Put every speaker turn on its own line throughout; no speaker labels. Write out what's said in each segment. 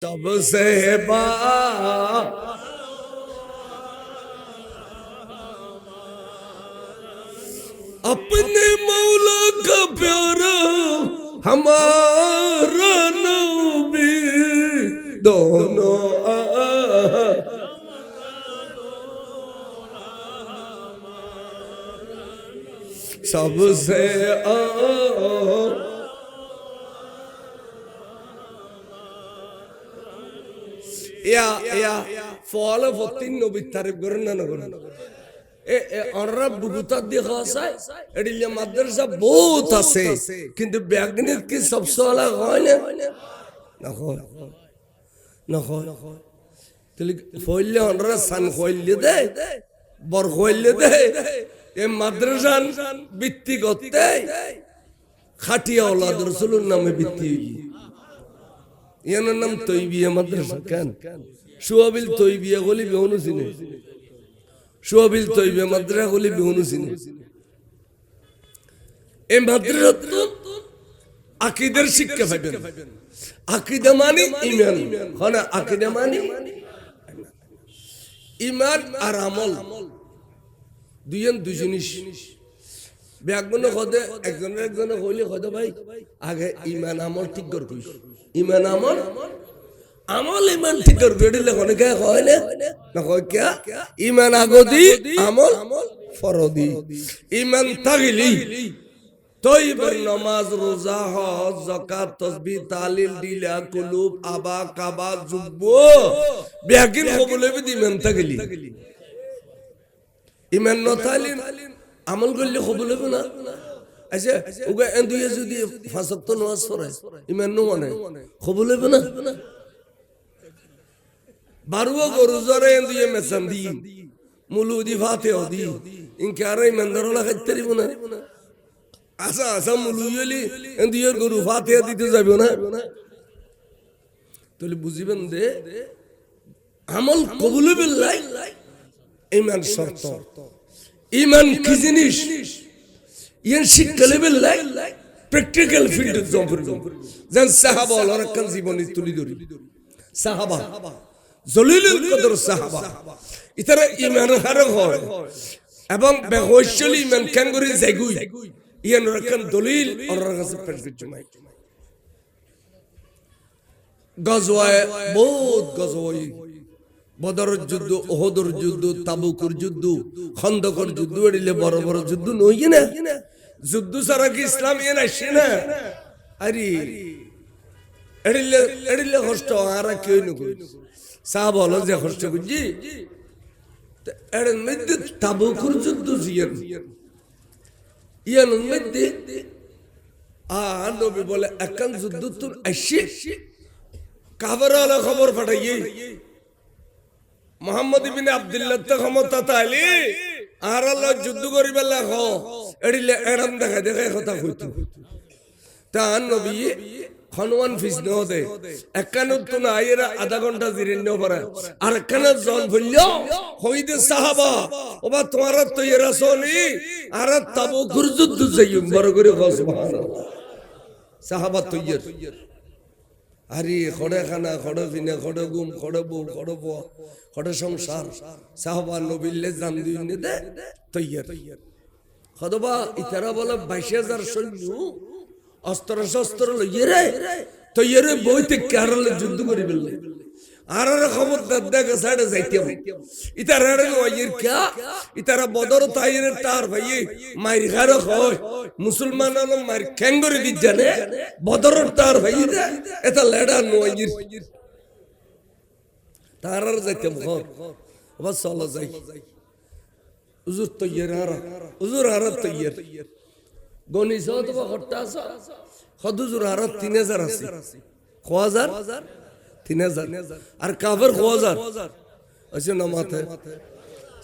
तब से अपने मौला का प्यारा हमारा नबी दोनों सबसे ফলে ফতিন নবীর তারিফ করেন না করেন অনরা বুগুতা দিয়ে খাওয়া এডিলে মাদ্রাসা বহুত আছে কিন্তু ব্যাগনিত কি সবসলা হয় না না হয় না হয় তাহলে ফইলে অনরা সান কইলে দে বর কইলে দে এ মাদ্রাসান ভিত্তি করতে খাটিয়া ওলাদ রাসূলুর নামে ভিত্তি ইয়ার নাম তৈবিয়া মাদ্রাসা কেন সুয়াবিল তৈবিয়া গলি বেউনু চিনে সুয়াবিল তৈবিয়া মাদ্রাসা গলি বেউনু চিনে এই মাদ্রাসা আকীদার শিক্ষা পাবেন আকীদা মানে ঈমান হনা আকীদা মানে ঈমান আর আমল দুইজন দুই জিনিস ব্যাগগুলো কদে একজনে কইলে কদে ভাই আগে ঈমান আমল ঠিক কর কইস ঈমান আমল আমল ঈমান ঠিক কর গড়িলে কোনে কে কয় না না কয় কি ঈমান আগদি আমল ফরদি ঈমান তাগিলি তয়্যিবের নামাজ রোজা হজ যাকাত তাসবিহ তাহলিল দিলা কুলুব আবা কাবা জুব্ব ব্যাগিন কবুলে বি ঈমান তাগিলি ঈমান নতালিন আমল করলে কবুল হবে না আচ্ছা ওগা এন্ডুয়ে যদি পাঁচ ওয়াক্ত নামাজ পড়ে ঈমান নো মানে কবুল হবে না বারুয়া গরু জরে এন্ডুয়ে মেসাম দি মুলুদি ফাতিহা দি ইনকারে ইমানদার হলা খাইতেরিব না আচ্ছা আচ্ছা মুলুইলি এন্ডুয়ে গরু ফাতিহা দিতে যাবে না তাহলে বুঝিবেন দে আমল কবুল হবে লাই ঈমান শর্ত ঈমান কি জিনিস ইয়ান শিক্ষা লেভেল লাই প্র্যাকটিক্যাল ফিল্ড জম্পর যেন সাহাবা ওলার কান জীবনী তুলি ধরি সাহাবা জলিলুল কদর সাহাবা ইতারা ঈমান হারক হয় এবং বেহৈশলি ঈমান কেন করে যাইগুই ইয়ান রাখান দলিল ওলার কাছে প্র্যাকটিস জমাই গজওয়ায়ে বহুত গজওয়াই বদরের যুদ্ধ ওহদের যুদ্ধ তাবুকের যুদ্ধ খন্দকের যুদ্ধ এডিলে বড় বড় যুদ্ধ নই না যুদ্ধ ছাড়া কি ইসলাম এন আসে না আরে এডিলে কষ্ট আর কেউ নকই সাহাবা হলো যে কষ্ট বুঝি এর মধ্যে তাবুকের যুদ্ধ ইয়ান মধ্যে নবী বলে একান যুদ্ধ তোর আসে কাবরালা খবর পাঠাইয়ে মোহাম্মদ ইবনে আব্দুল্লাহ তে ক্ষমতা তাইলি আর আল্লাহ যুদ্ধ করিবে লাখ এডিলে এরাম দেখা দেখা কথা কইতো তা নবী হনুমান ফিস ন দে একানত তো না আইরা আধা ঘন্টা জিরিন পারে আর একানত জন বলল হইদে সাহাবা ওবা তোমার তো ইয়ে রাসূলি আর তাবুকের যুদ্ধ যাইম বড় করে সুবহানাল্লাহ সাহাবা তো ইয়ে আরে খড়ে খানা খড়ে বিনা খড়ে গুম খড়ে বউ খড়ে বউ খড়ে সংসার সাহাবা নবীলে জান দিনে দে তৈয়ার খদবা ইতারা বলে 22000 সৈন্য অস্ত্র শস্ত্র লইয়ে রে তৈয়ারে বইতে কেরলে যুদ্ধ করি বললে আর খবর দেখে সাইডে যাইতে হবে ইতারা ওয়াইয়ের কা ইতারা বদর তাইয়ের তার ভাই মাইর খারো হয় মুসলমানানো মাইর খেঙ্গরে দি জানে বদর তার ভাই এটা লেডা নোয়াইয়ের তারার যাইতে ঘর বাস চলো যাই হুজুর তৈয়ার হুজুর আর তৈয়ার গনি যাও তো ঘরটা আছে হুজুর আর 3000 আছে 1000 3000 আর কাফের 1000 আছে না মাথা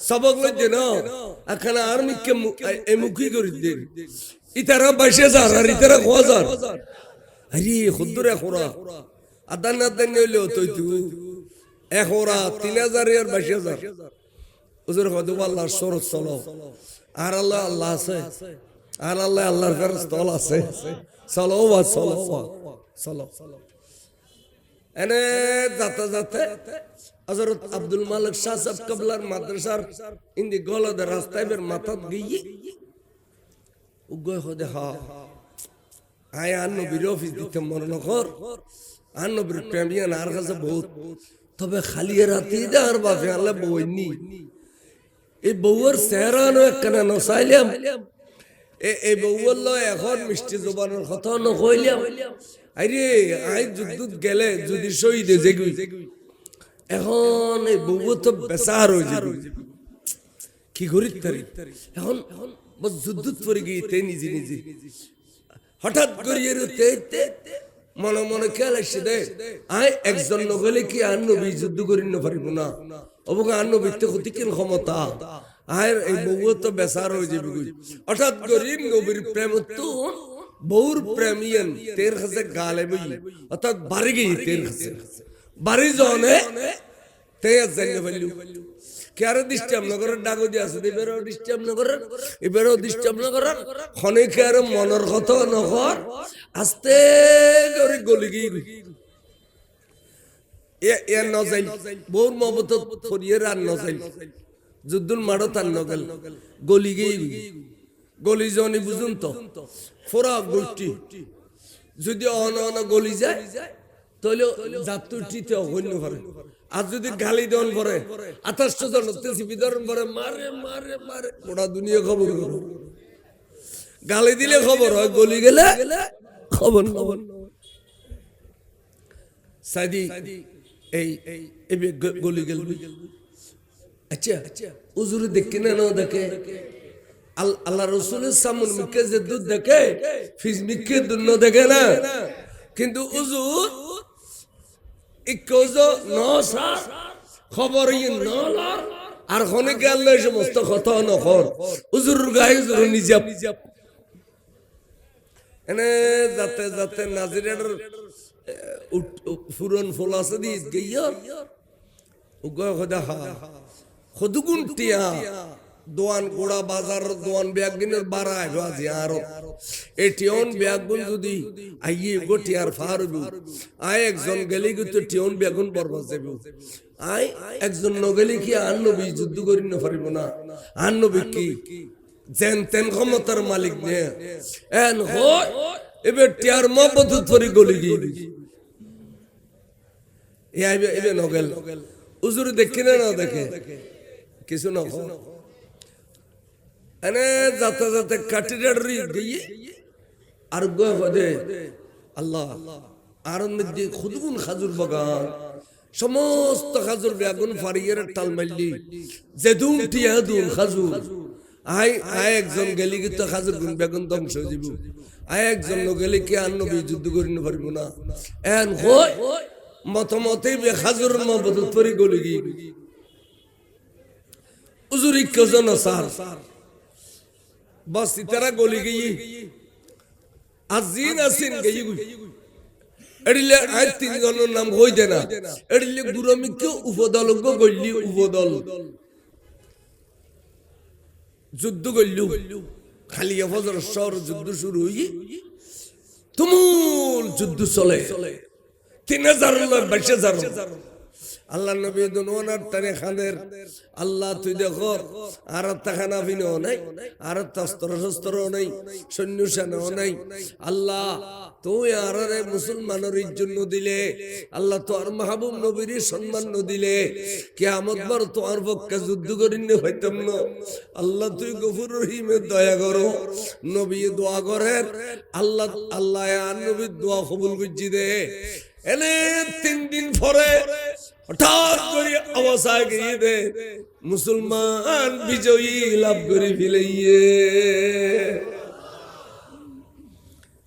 সবক লইতে না এখানে আর্মি কে এমুকি করে দে ইতারা 22000 আর ইতারা 1000 আরে খুদরে খোরা আদান আদান নিলো তুই এখোরা 3000 আর 22000 হুজুর কত আল্লাহ শরত চলো আর আল্লাহ আল্লাহ আছে আর আল্লাহ আল্লাহর ফেরেশতা আছে চলো চলো চলো এনে যাতে যাতে হযরত আব্দুল মালিক শাহ সাহেব কাবলার মাদ্রাসার ইন্দি গলদ রাস্তায় বের মাথাত গিয়ে উগয় হদে হা আয় আর নবীর অফিস দিতে মরণ কর আর নবীর প্রেমিয়ান আর কাছে বহুত তবে খালি রাতি দে আর বাপে আল্লাহ বইনি এই বউয়ের চেহারানো একখানা নচাইলাম এই বউয়ের লয় এখন মিষ্টি জবানের কথা নকইলাম আরে আই যুদ্ধ গেলে যদি শহীদে যেগুই এখন এই বউ তো বেচার হয়ে যাবে কি করি তারি এখন বস যুদ্ধ পরে গিয়ে নিজে নিজে হঠাৎ করিয়ে মনে মনে খেয়াল আসছে দে আয় একজন নগলে কি আর নবী যুদ্ধ করি না পারিব না অবকে আর নবীর তো ক্ষতি কেন ক্ষমতা আয় এই বউ তো বেচার হয়ে যাবে হঠাৎ করি নবীর প্রেম তো বউর প্রেমিয়ান তের কাছে গালে বই অর্থাৎ বাড়ি গিয়ে তের কাছে বাড়ি জনে তে জানিয়ে ফেললু কেয়ারে ডিস্টার্ব না করার ডাকো দিয়ে আছে এবারও ডিস্টার্ব না করার এবারও ডিস্টার্ব না করার খনে কেয়ারে মনের কথা নকর আস্তে করে গলি গিয়ে এ নজাইল বউর মহবত ফরিয়ে রান নজাইল যুদ্ধুল মারো তার নগেল গলি গিয়ে গলি জনি বুঝুন তো ফোরা গোষ্ঠী যদি অন অন গলি যায় তাহলে যাত্রীতে অগণ্য করে আর যদি গালি দেওয়ান পরে 28 জন বিধরণ পরে মারে মারে মারে গোটা দুনিয়া খবর গালি দিলে খবর হয় গলি গেলে খবর খবর সাদি এই গলি গেল আচ্ছা উজুর দেখে না দেখে আল্লাহ রসুলের সামন মুখে যে দুধ দেখে ফিজ মিখে দুধ দেখে না কিন্তু উজুর খবর আর খনে গেল সমস্ত কথা নকর উজুর গায়ে নিজে এনে যাতে যাতে নাজিরের ফুরন ফুল আছে দি গইয়া উগয় খোদা হা খদুগুন টিয়া দোয়ান গোড়া বাজার দোয়ান ব্যাগিনের বাড়ায় বাজি আর এটিয়ন ব্যাগুন যদি আইয়ে গোটি আর ফারবু আয় একজন গেলি তো টিয়ন ব্যাগুন বরবাদ যাবে আয় একজন নগেলি কি আর নবী যুদ্ধ করি না পারিব না আর নবী কি যেন তেন ক্ষমতার মালিক নে এন হয় এবার টিয়ার মহব্বত ধরে গলি গিয়ে এবে নগেল উজুর দেখি না দেখে কিছু না এনে যাতে যাতে কাটিরে গিয়ে আর গদে আল্লাহ আর মধ্যে খুদগুন খাজুর বাগান সমস্ত খাজুর বেগুন ফারিয়ের টাল মারলি যেদুন টিয়া দুন খাজুর আই আই একজন গেলি তো খাজুর গুন বেগুন ধ্বংস হয়ে যাব আই একজন গেলি কি আর নবী যুদ্ধ করি না পারিব না এন হয় মতমতে বে খাজুর মহব্বত পরি গলি গিয়ে উজুরি কজন সার बस इतना गोली गई अजीन असीन गई एडिले आज 3 জনের নাম কই দেনা এডিলে গুরমিকে উপদলগ গইলি উপদল যুদ্ধ গইলু খালি ফজর শহর যুদ্ধ শুরু হই তুমুল যুদ্ধ চলে 3000 লোক 22000 আল্লাহ নবী দুনওয়ানার টানে খানের আল্লাহ তুই দেখো আর তাখানা বিনও নাই আর অস্ত্র শস্ত্রও নাই সৈন্য সেনাও নাই আল্লাহ তুই আর মুসলমানের জন্য দিলে আল্লাহ তোর মাহবুব নবীর সম্মান দিলে কিয়ামত বার তোর পক্ষে যুদ্ধ করিনি হইতাম না আল্লাহ তুই গফুর রহিমের দয়া করো নবী দোয়া করেন আল্লাহ আল্লাহ আর নবীর দোয়া কবুল করছি দে এনে 3 দিন পরে হঠাৎ করে আওয়াজ আ গিয়ে দে মুসলমান বিজয়ী লাভ করে ফেলাইয়ে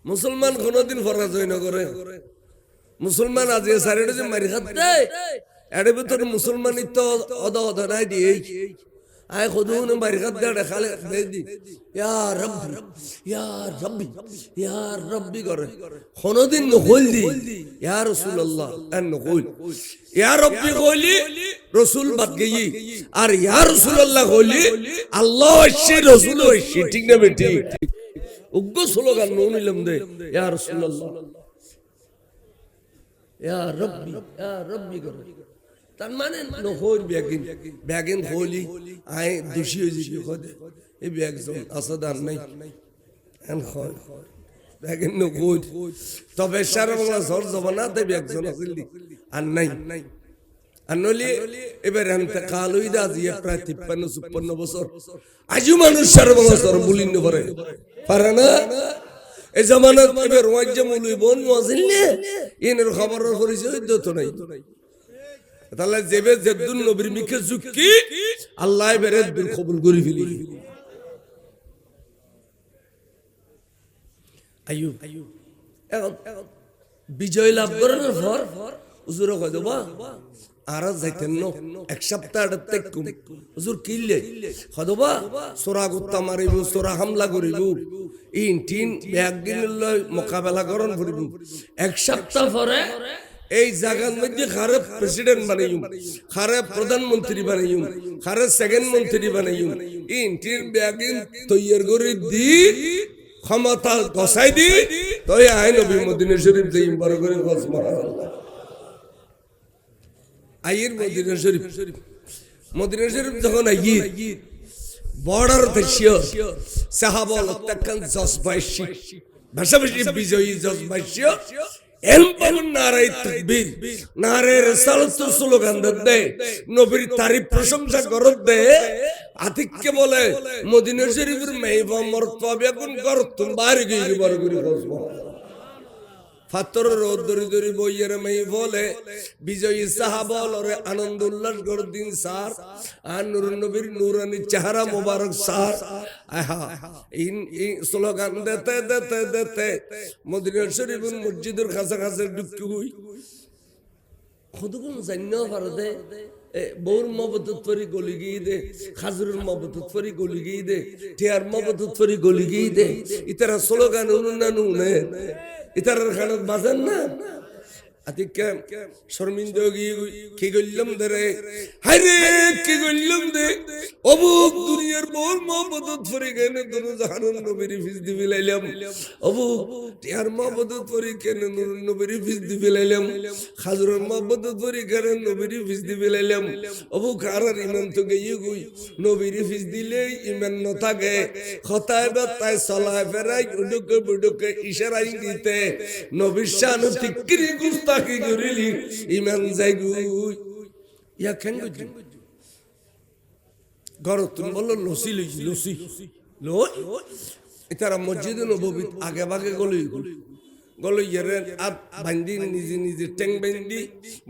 মুসলমান কোনদিন পরাজয় না করে মুসলমান আজ সারিটা যে মারি খাতে এর ভিতর মুসলমানই তো অদা অদা নাই দিয়ে আয় খুদুন মারি খাতে খালে দি ইয়া রব্বি ইয়া রব্বি ইয়া রব্বি করে কোনদিন নকল দি ইয়া রাসূলুল্লাহ এন নকল ইয়া রব্বি কইলি রাসূল বাদ গই আর ইয়া রাসূলুল্লাহ কইলি আল্লাহ হইছে রাসূল হইছে ঠিক না বেটি উগ্র স্লোগান নিলাম দে ইয়া রাসূলুল্লাহ ইয়া রব্বি করে তার মানে নহর ব্যাগিন হলি আয় দোষী হয়ে যাবি খদে এই ব্যাগজন আসাদার নাই এন হয় ব্যাগিন নহর তবে সারা বাংলা ঝড় যাব না তাই ব্যাগজন আসলি আর নাই আর নলি এবার কাল হই দা দিয়ে প্রায় 53-54 বছর আজও মানুষ সারা বাংলা ঝড় বুলিন পারে না এই জামানত এবার ওয়াজ্জ মুলুই বন ওয়াজিলে ইনের খবরের পরিচয় দিত নাই তাহলে যেবে জেদুন নবীর মিকে জুকি আল্লাহ এবারে দুর কবুল করি ফেলি আইয়ুব এখন বিজয় লাভ করার পর হুজুর কয় দেবা আর যাইতেন ন এক সপ্তাহ তেকুম হুজুর কিল্লে হদবা সোরা গুত্তা মারিব সোরা হামলা করিব ইন তিন ব্যাগিন লই মোকাবেলা করন করিব এক সপ্তাহ পরে এই জায়গার মধ্যে খারে প্রেসিডেন্ট বানাইম খারে প্রধানমন্ত্রী বানাইম খারে সেকেন্ড মন্ত্রী বানাইম ইন তিন ব্যাগিন তৈয়ার করে দি ক্ষমতা গসাই দি তই আই নবী মদিনা শরীফ যাইম বড় করে সুবহানাল্লাহ আইয়ের মদিনা শরীফ যখন আইয়ে বর্ডার দেশীয় সাহাবা লত্তাকান জজবাইশি ভাষাভাষী বিজয়ী জজবাইশি এলবন নারায়ে তাকবীর নারায়ে রিসালাত স্লোগান দে নবীর তারিফ প্রশংসা করত দে আতিককে বলে মদিনা শরীফের মেহবা মর্তবা গুণ করতুম বাড়ি গই বড় করে সুবহানাল্লাহ ফাতর রোদরি দরি বইয়ের মেই বলে বিজয়ী সাহাবালরে আনন্দ উল্লাস গড় দিন সার আর নূর নবীর নূরানি চেহারা মোবারক সার আহা ইন স্লোগান দেতে দেতে দেতে মদিনা শরীফের মসজিদের কাছে ঢুকতে হই কতক্ষণ জান্য পারদে বৌর মবদত ফরি গলি গিয়ে দে খাজুরের মবদত ফরি গলি গিয়ে দে টিয়ার মবদত ফরি গলি গিয়ে দে ইতারা স্লোগান উন্নয়ন উনে ইতারার খানত বাজেন না আতিকে শর্মিন্দ কি গল্লম দরে হায়রে কি গল্লম দে অবুক দুনিয়ার বল মহব্বত ফরি কেনে দুনু জাহানুর নবীর ফিস দি বিলাইলাম অবুক টিয়ার মহব্বত ফরি কেনে নূর নবীর ফিস দি বিলাইলাম খাজুরের মহব্বত ফরি কেনে নবীর ফিস দি বিলাইলাম অবুক আর ইমান তো গই গই নবীর ফিস দিলে ইমান ন থাকে খতায় বাতায় চলায় ফেরাই উডুকে বুডুকে ইশারাই দিতে নবীর শান তিকরি গুস্তাকি করিলি ইমান যাই গুই ইয়া কেন গুজি গরত তুমি বললো লসি লইছি লসি লই এটারা মসজিদে নববী আগে ভাগে গলই ইয়ারে আত বান্দি নিজে নিজে ট্যাং বান্দি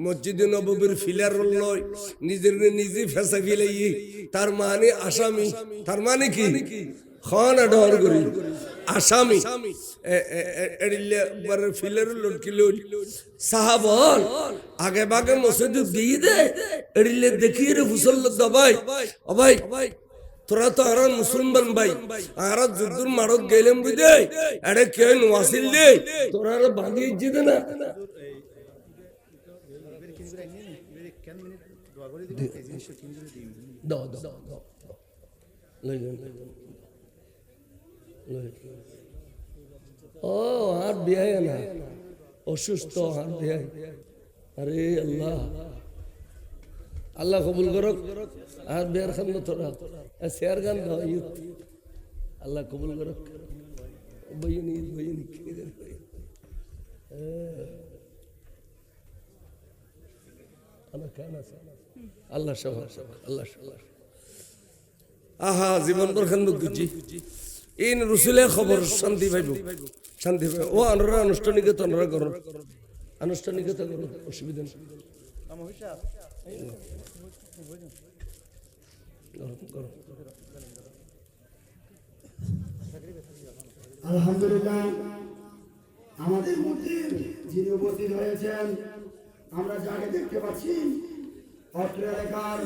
মসজিদে নববীর ফিলার লয় নিজের নিজে ফেসা ফিলাই তার মানে আসামি তার মানে কি খান ডর করি আসামি এড়িলে বারে ফিলার লটকি লই সাহাবল আগে ভাগে মসজিদ দিয়ে দে এড়িলে দেখিয়ে রে ফুসল দবাই ও ভাই তোরা তো আর মুসলমান ভাই আর যুদ্ধর মারক গেলাম বুঝে এড়ে কে নওয়াসিল দে তোরা আর বাঁধিয়ে জিদে না দাও ও আর বিয়ে না অসুস্থ হাত দেয় আরে আল্লাহ আল্লাহ কবুল করক আর বিয়ার খান তোরা শেয়ার গান আল্লাহ কবুল করক বইনি আল্লাহ আল্লাহ আহা জীবন খান বুঝছি ইন রসুলের খবর শান্তি পাইব ও আনরা আনুষ্ঠানিকতা আনরা করো আনুষ্ঠানিকতা করো অসুবিধা নেই
আলহামদুলিল্লাহ আমাদের মধ্যে যিনি উপস্থিত হয়েছেন আমরা যাকে দেখতে পাচ্ছি অত্র এলাকার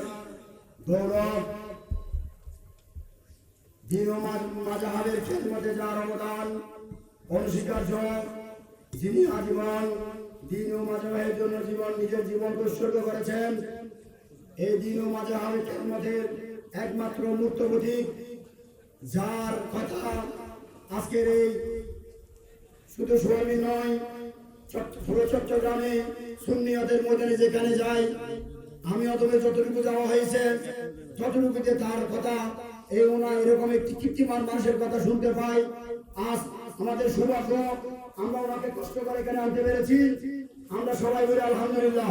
গৌরব দিন মাজাহারের খেদমতে যার অবদান অনস্বীকার্য, যিনি আজীবন দিন ও মাজাহের জন্য নিজের জীবন উৎসর্গ করেছেন, এই দিন ও মাজাহের খেদমতের একমাত্র মূর্ত প্রতীক, যার কথা আজকের এই শুধু সোয়াবি নয় পুরো চট্টগ্রামে সুন্নিয়তের ময়দানে যেখানে যাই, আমি অতবে যতটুকু যাওয়া হয়েছে ততটুকুতে তার কথা এই ওনার এরকম একটি কীর্তিমান মানুষের কথা শুনতে পাই। আজ আমাদের সৌভাগ্য, আমরা ওনাকে কষ্ট করে এখানে আনতে পেরেছি। আমরা সবাই বলি আলহামদুলিল্লাহ।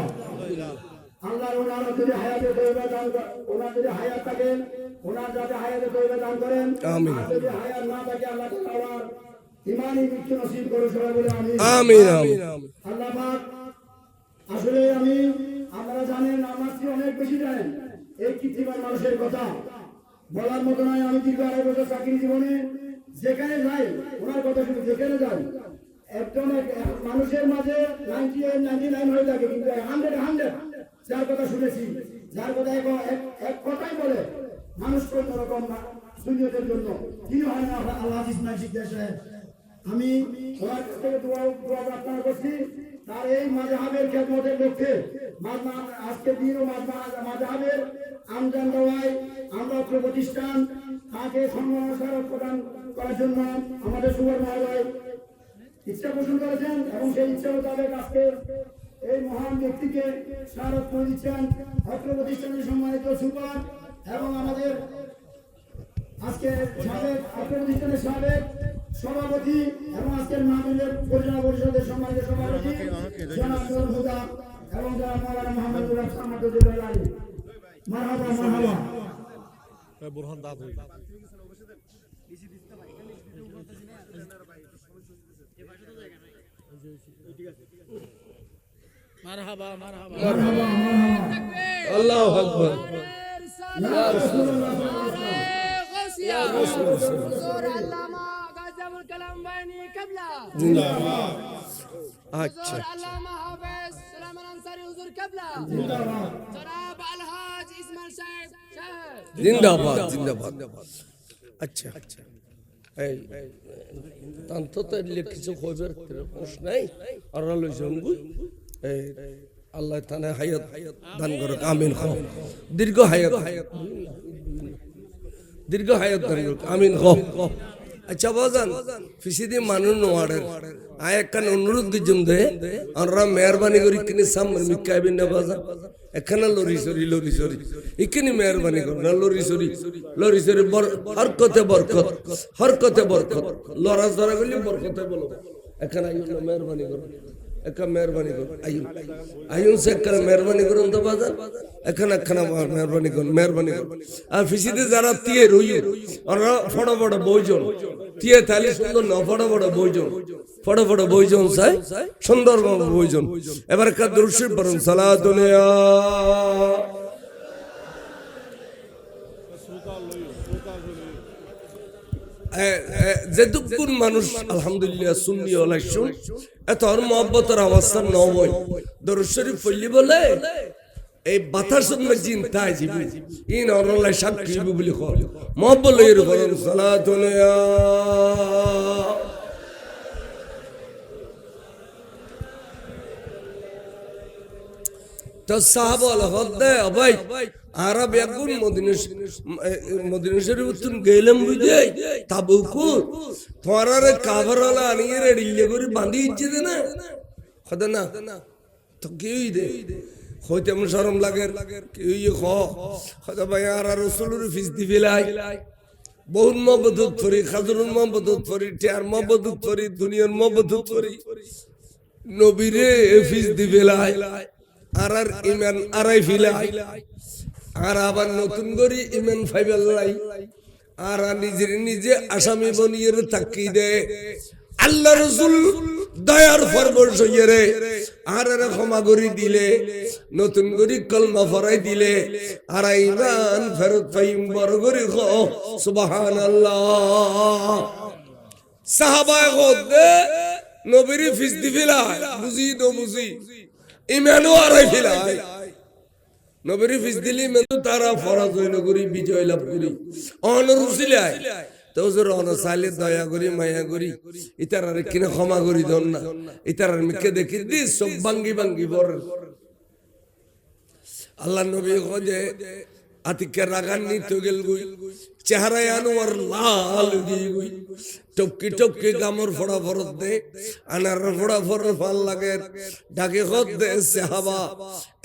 আল্লাহ ওনার যদি হায়াতে তৈবা দান করেন, ওনার যদি হায়াত থাকে, ওনার যাতে হায়াতে তৈবা দান করেন,
আমিন।
আর যদি হায়াত না থাকে আল্লাহ তাআলা ইমানি মৃত্যু নসিব করে, সবাই বলে আমিন।
আমিন আমিন।
আল্লাহ পাক আসলে আপনারা জানেন, আমার চেয়ে অনেক বেশি জানেন এই কীর্তিমান মানুষের কথা বলার মতো নয়। আমি দীর্ঘ 2.5 বছর চাকরি জীবনে যেখানে যাই ওনার কথা শুনি, যেখানে যাই একজন মানুষের মাঝে 99 হয়ে থাকে, কিন্তু 100 যার কথা শুনেছি, যার কথা এক কথাই বলে মানুষ কোন রকম সুন্নিয়তের জন্য তিনি হয় না আল্লাহ ইসমাইল শিকদার সাহেব। আমি ওনার কাছ থেকে দোয়া প্রার্থনা করছি তার এই মাযহাবের খেদমতের লক্ষ্যে, আজকে দিন ও মাযহাবের আমদান দেওয়ায় আমরা প্রতিষ্ঠান তাকে সম্মাননা স্মারক প্রদান করার জন্য আমাদের সুবর মহোদয় ইচ্ছা পোষণ করেছেন এবং সেই ইচ্ছা মোতাবেক আজকে এই মহান ব্যক্তিকে স্মারক করে দিচ্ছেন অত্র প্রতিষ্ঠানের সম্মানিত সুপার এবং আমাদের আজকে সাবেক অত্র প্রতিষ্ঠানের সাবেক সভাপতি এবং আজকের মাহফিলের পরিচালনা পরিষদের সম্মানিত সভাপতি জনাব নুরুল হুদা এবং জনাব মাওলানা মুহাম্মদুর রাসূল মাহমুদুল্লাহ আলী। মারহাবা মারহাবা।
বুরহান দাদু মারহাবা মারহাবা
মারহাবা মারহাবা।
আল্লাহু আকবার।
ইয়া রাসূলুল্লাহ
জিন্দাবাদ। আচ্ছা জিন্দাবাদ জিন্দাবাদ। আচ্ছা এই তান্তত কিছু কইবার প্রশ্ন নাই। আর লইছেন এই আল্লাহ তাআলা হায়াত দান করুক, আমিন। দীর্ঘ হায়াত দান করুক, আমিন। আচ্ছা বাজান ফিসিদি মানুষ নোয়াড়ের আয় একখান অনুরোধ গিজম দে আমরা মেহরবানি করি কিনে সামনে মিকাইবেন না বাজান এখানে লরি সরি ইকিনি মেহরবানি কর না লরি সরি হরকতে বরকত লড়া ধরা গেলে বরকতে বলো এখানে আইন না মেহরবানি কর একা মেহরবানি কর আইন সে এখানে মেহরবানি করুন তো বাজান এখানে মেহরবানি কর আর ফিসিতে যারা তিয়ে রই ওরা ফটো বইজন তিয়ে তালি সুন্দর না ফটো বইজন চাই সুন্দর বইজন। এবার একটা দুরূদ শরীফ পড়ুন সালাতুলিয়া যেটুকুন মানুষ আলহামদুলিল্লাহ সুন্নি ওলাইছুন এত মহব্বতের অবস্থা নয় দরুদ শরীফ পড়লি বলে এই বাতাস জিন তাই জিবি ইন অরলাই সাক্ষী বলি কর মহব্বত লইর করুন সালাতুলিয়া তো সাহাবল হদে ভাই আরব একগুন মদিনা শরীফ তুন গেলাম বুঝে তাবুকু তোরারে কাভারলা আনিয়ে রেডিলে করে বাঁধি ইচ্ছে দে না খদে না তো কেউই দে হইতে এমন শরম লাগে কেউই খদে ভাই আর রসুলের ফিস দি ফেলাই বহুত মহব্বত করি খাজরুল মহব্বত করি টিয়ার মহব্বত করি দুনিয়ার মহব্বত করি নবীরে ফিস দি ফেলাই আর ইমান আরাই ফিলাই আর আবার নতুন করে ইমান ফাইবাল্লাই আর নিজে আসামি বনিয়ে তাকি দে আল্লাহ রাসূল দয়ার ফরমাশ হইরে আর ক্ষমা করে দিলে নতুন করে কলমা ফরাই দিলে আর ইমান ফেরত পাইম বড় করে সুবহানাল্লাহ। সাহাবায়ে খোদে নবীর ফিস দি ফেলাই বুঝি তো বুঝি ইমানও আরাই ফেলাই নবীর ফিস দিলি মেতো তারা ফরজ হইল করি বিজয় লাভ করি অনরুসিলাই তো জোর অনসাইলে দয়া করি মায়া করি ইতারারে কিনে ক্ষমা করি দন না ইতারার মিকে দেখি দি সব ভাঙ্গি বর আল্লাহ নবী খোঁজে আতিকে রাগান্বিত গেল গুই চেহারায় আনোয়ার লাল গিয়ে গুই টপকি টপকি গামর ফোড়া ফরত দে আনার ফোড়া ফরত ভাল লাগে ডাকে খত দে সাহাবা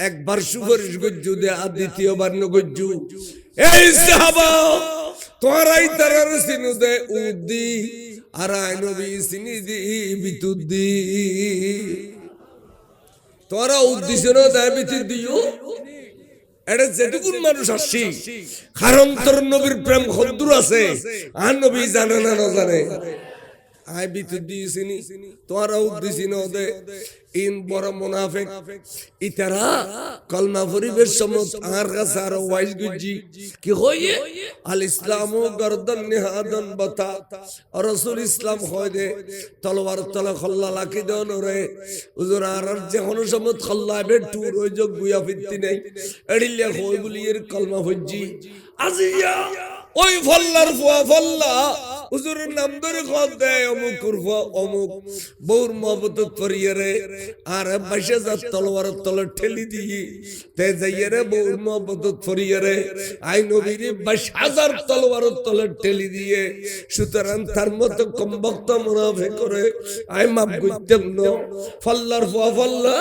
একবার সুপারিশ গজ্জু দে আর দ্বিতীয়বার নগজ্জু এই সাহাবা তোরাই তারার সিনু দে উদ্দি আর আই নবী সিনি দি বিতুদ্দি তোরা উদ্দেশ্য দেয় বিতুদ দিও এটা যেটুকুন মানুষ আসছি কারণ তোর নবীর প্রেম খদ্দুর আছে আর নবী জানে না না জানে আই বিতুদ দিয়েছিনি তোরা উদ্দেশ্য দে ইন বড় মুনাফিক ইতারা কলমা পরিবেশ সমত আর কাছে আর ওয়াইজ গুজি কি হইয়ে আল ইসলাম গর্দন নিহাদন বতা আর রাসূল ইসলাম হয় দে তলোয়ার তলে খল্লা লাকি দেন রে হুজুর আর যে কোন সমত খল্লা বেটু রই যোগ গুয়া ফিত্তি নাই এড়িলে হই বলি এর কলমা হজ্জি আজিয়া ওই ফল্লার ফুয়া ফল্লা হুজুরের নাম ধরে খত দেয় অমুক কুরফা অমুক বউর মহব্বত করিয়ে রে আর 22,000 তলোয়ার তলে ঠেলি দিয়ে তে যাইয়ে রে বউর মহব্বত করিয়ে রে আই নবীর 22,000 তলোয়ার তলে ঠেলি দিয়ে সুতরাং তার মতো কমবক্ত মুনাফিক করে আই মাপ কইতাম না ফল্লার ফুয়া ফল্লা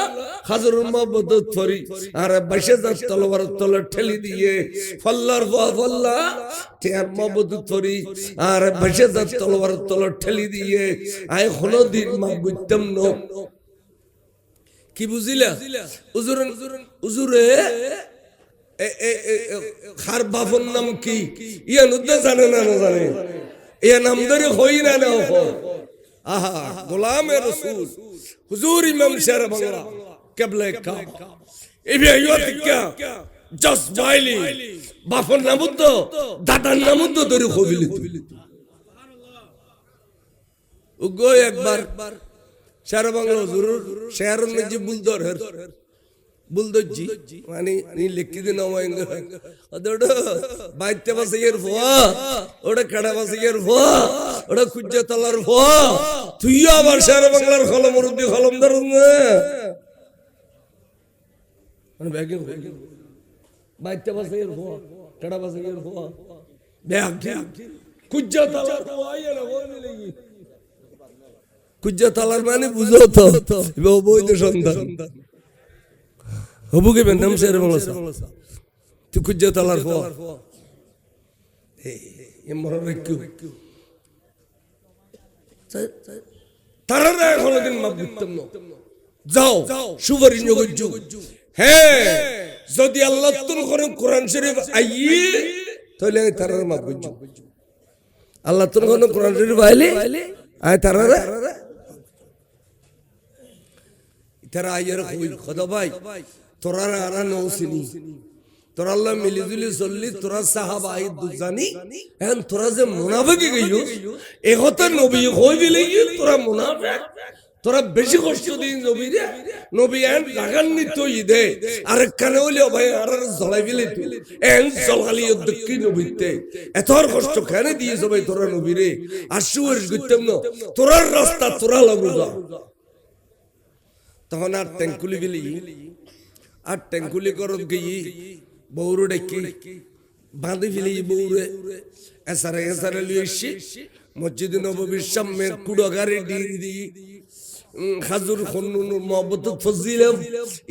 হাজুরের মহব্বত করি আর 22,000 তলোয়ার তলে ঠেলি দিয়ে ফল্লার ফুয়া ফল্লা তে মহব্বত করি আর 22,000 তলোয়ার তলে ঠেলি দিয়ে আই কোনো দিন মাপ কইতাম না কি বুঝিলা হুজুরে খার বাপর নাম কি ইয়া নুদ্দা জানে না না জানে ইয়া নাম ধরে হই না না আহা গোলামে রাসূল হুজুর ইমাম শের বাংলা কিবলা কাবা এবে আইয়াত কিয়া জাস্ট বাইলি বাপর নাম তো দাদার নাম তো ধরে কবিলি উগো একবার শের বাংলা হুজুর শের নজি বুলদর বুলদজি মানে নি লিখি দিন আমায় ওটা বাইতে বাসের ফোয়া ওটা কাড়া বাসের ফোয়া ওটা কুজ্জা তলার ফোয়া তুই আবার শের বাংলার কলম রুদ্দি কলম ধরুন না মানে ব্যাগে বাইতে বাসের ফোয়া কাড়া বাসের ফোয়া ব্যাগ কুজ্জা তলার ফোয়া না বলে লাগি কুজ্জা তলার মানে বুঝো তো বৈধ সন্তান হবু কে নাম শের বাংলা তুই কুজ্জা তলার ফোয়া এ মরণ রেখু তারা কোনদিন মাপ দিতাম না যাও সুপারিশ নগজ্জু হ্যাঁ যদি আল্লাহ তুল করে কোরআন শরীফ আইয়ে তাহলে তারা মাপ গজ্জু আল্লাহ তুল করে কোরআন শরীফ আইলে আয় তারা তারা আইয়ার কই খোদা ভাই তোরা আরা নৌসিনি তোরা আল্লাহ মিলিজুলি চললি তোরা সাহাবা আই দুজানি এখন তোরা যে মুনাফিক গইলো এ কথা নবী কই দিলে তোরা মুনাফিক তোরা বেশি কষ্ট দিন নবী রে নবী এন রাগান্বিত ইদে আর কানে হইলো ভাই আর জ্বলাই দিলে এন জ্বলালি দক্ষি নবীতে এতর কষ্ট কেন দিয়েছ ভাই তোরা নবী রে আর সুয়ারিশ করতাম না তোরার রাস্তা তোরা লাগু যা তখন আর ট্যাঙ্কুলি গেলি আর ট্যাঙ্কুলি করত গিয়ে বউরু ডেকি বাঁধি ফেলি বউরে এসারে এসারে লিয়ে এসছি মসজিদ নববীর সামনে কুড়াগারে ডির দিয়ে খাজুর খন্নুর মহব্বত ফজিলাম